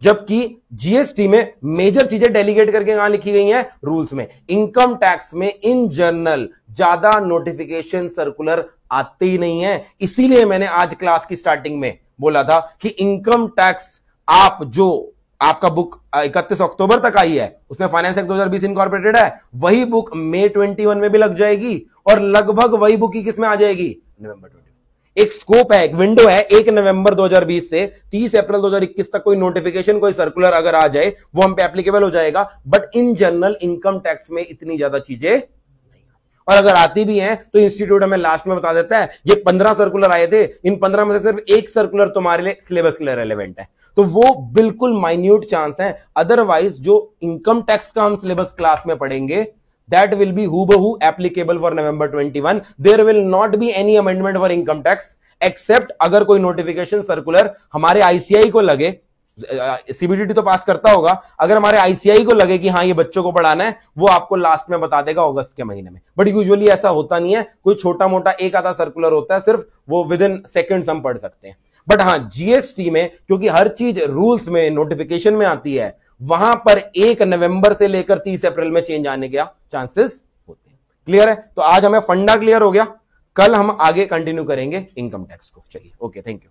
जबकि जीएसटी में मेजर चीजें डेलीगेट करके कहां लिखी गई हैं, रूल्स में। इनकम टैक्स में इन जनरल ज्यादा नोटिफिकेशन सर्कुलर आते ही नहीं है। इसीलिए मैंने आज क्लास की स्टार्टिंग में बोला था कि इनकम टैक्स आप जो आपका बुक 31 अक्टूबर तक आई है, उसमें फाइनेंस एक्ट 2020 इनकॉर्पोरेटेड है, वही बुक मई 21 में भी लग जाएगी, और लगभग वही बुक ही किसमें आ जाएगी, नवंबर 21। एक स्कोप है, एक विंडो है, 1 नवंबर 2020 से 30 अप्रैल 2021 तक कोई नोटिफिकेशन, कोई सर्कुलर अगर आ जाए, वो हम पे एप्लीकेबल हो जाएगा। But in general income tax में इतनी ज्यादा चीजें, और अगर आती भी हैं तो इंस्टीट्यूट हमें लास्ट में बता देता है ये 15 सर्कुलर आए थे, इन 15 में से सिर्फ एक सर्कुलर तुम्हारे लिए सिलेबस के लिए रेलेवेंट है। तो वो बिल्कुल माइन्यूट चांस है। अदरवाइज जो इनकम टैक्स का हम सिलेबस क्लास में पढ़ेंगे, दैट विल बी हूबहू applicable for November 21। There will not be any amendment for income tax, except अगर कोई नोटिफिकेशन सर्कुलर हमारे आईसीआई को लगे, सीबीडीटी तो पास करता होगा, अगर हमारे आईसीआई को लगे कि हाँ ये बच्चों को पढ़ाना है, वो आपको लास्ट में बता देगा अगस्त के महीने में। बट यूजुअली ऐसा होता नहीं है, कोई छोटा मोटा एक आधा सर्कुलर होता है सिर्फ, वो विद इन सेकेंड्स हम पढ़ सकते हैं। बट हाँ जीएसटी में क्योंकि हर चीज रूल्स में, नोटिफिकेशन में आती है, वहां पर 1 नवंबर से लेकर 30 अप्रैल में चेंज आने के चांसेस होते हैं। क्लियर है? तो आज हमें फंडा क्लियर हो गया, कल हम आगे कंटिन्यू करेंगे इनकम टैक्स को। चलिए, ओके, थैंक यू।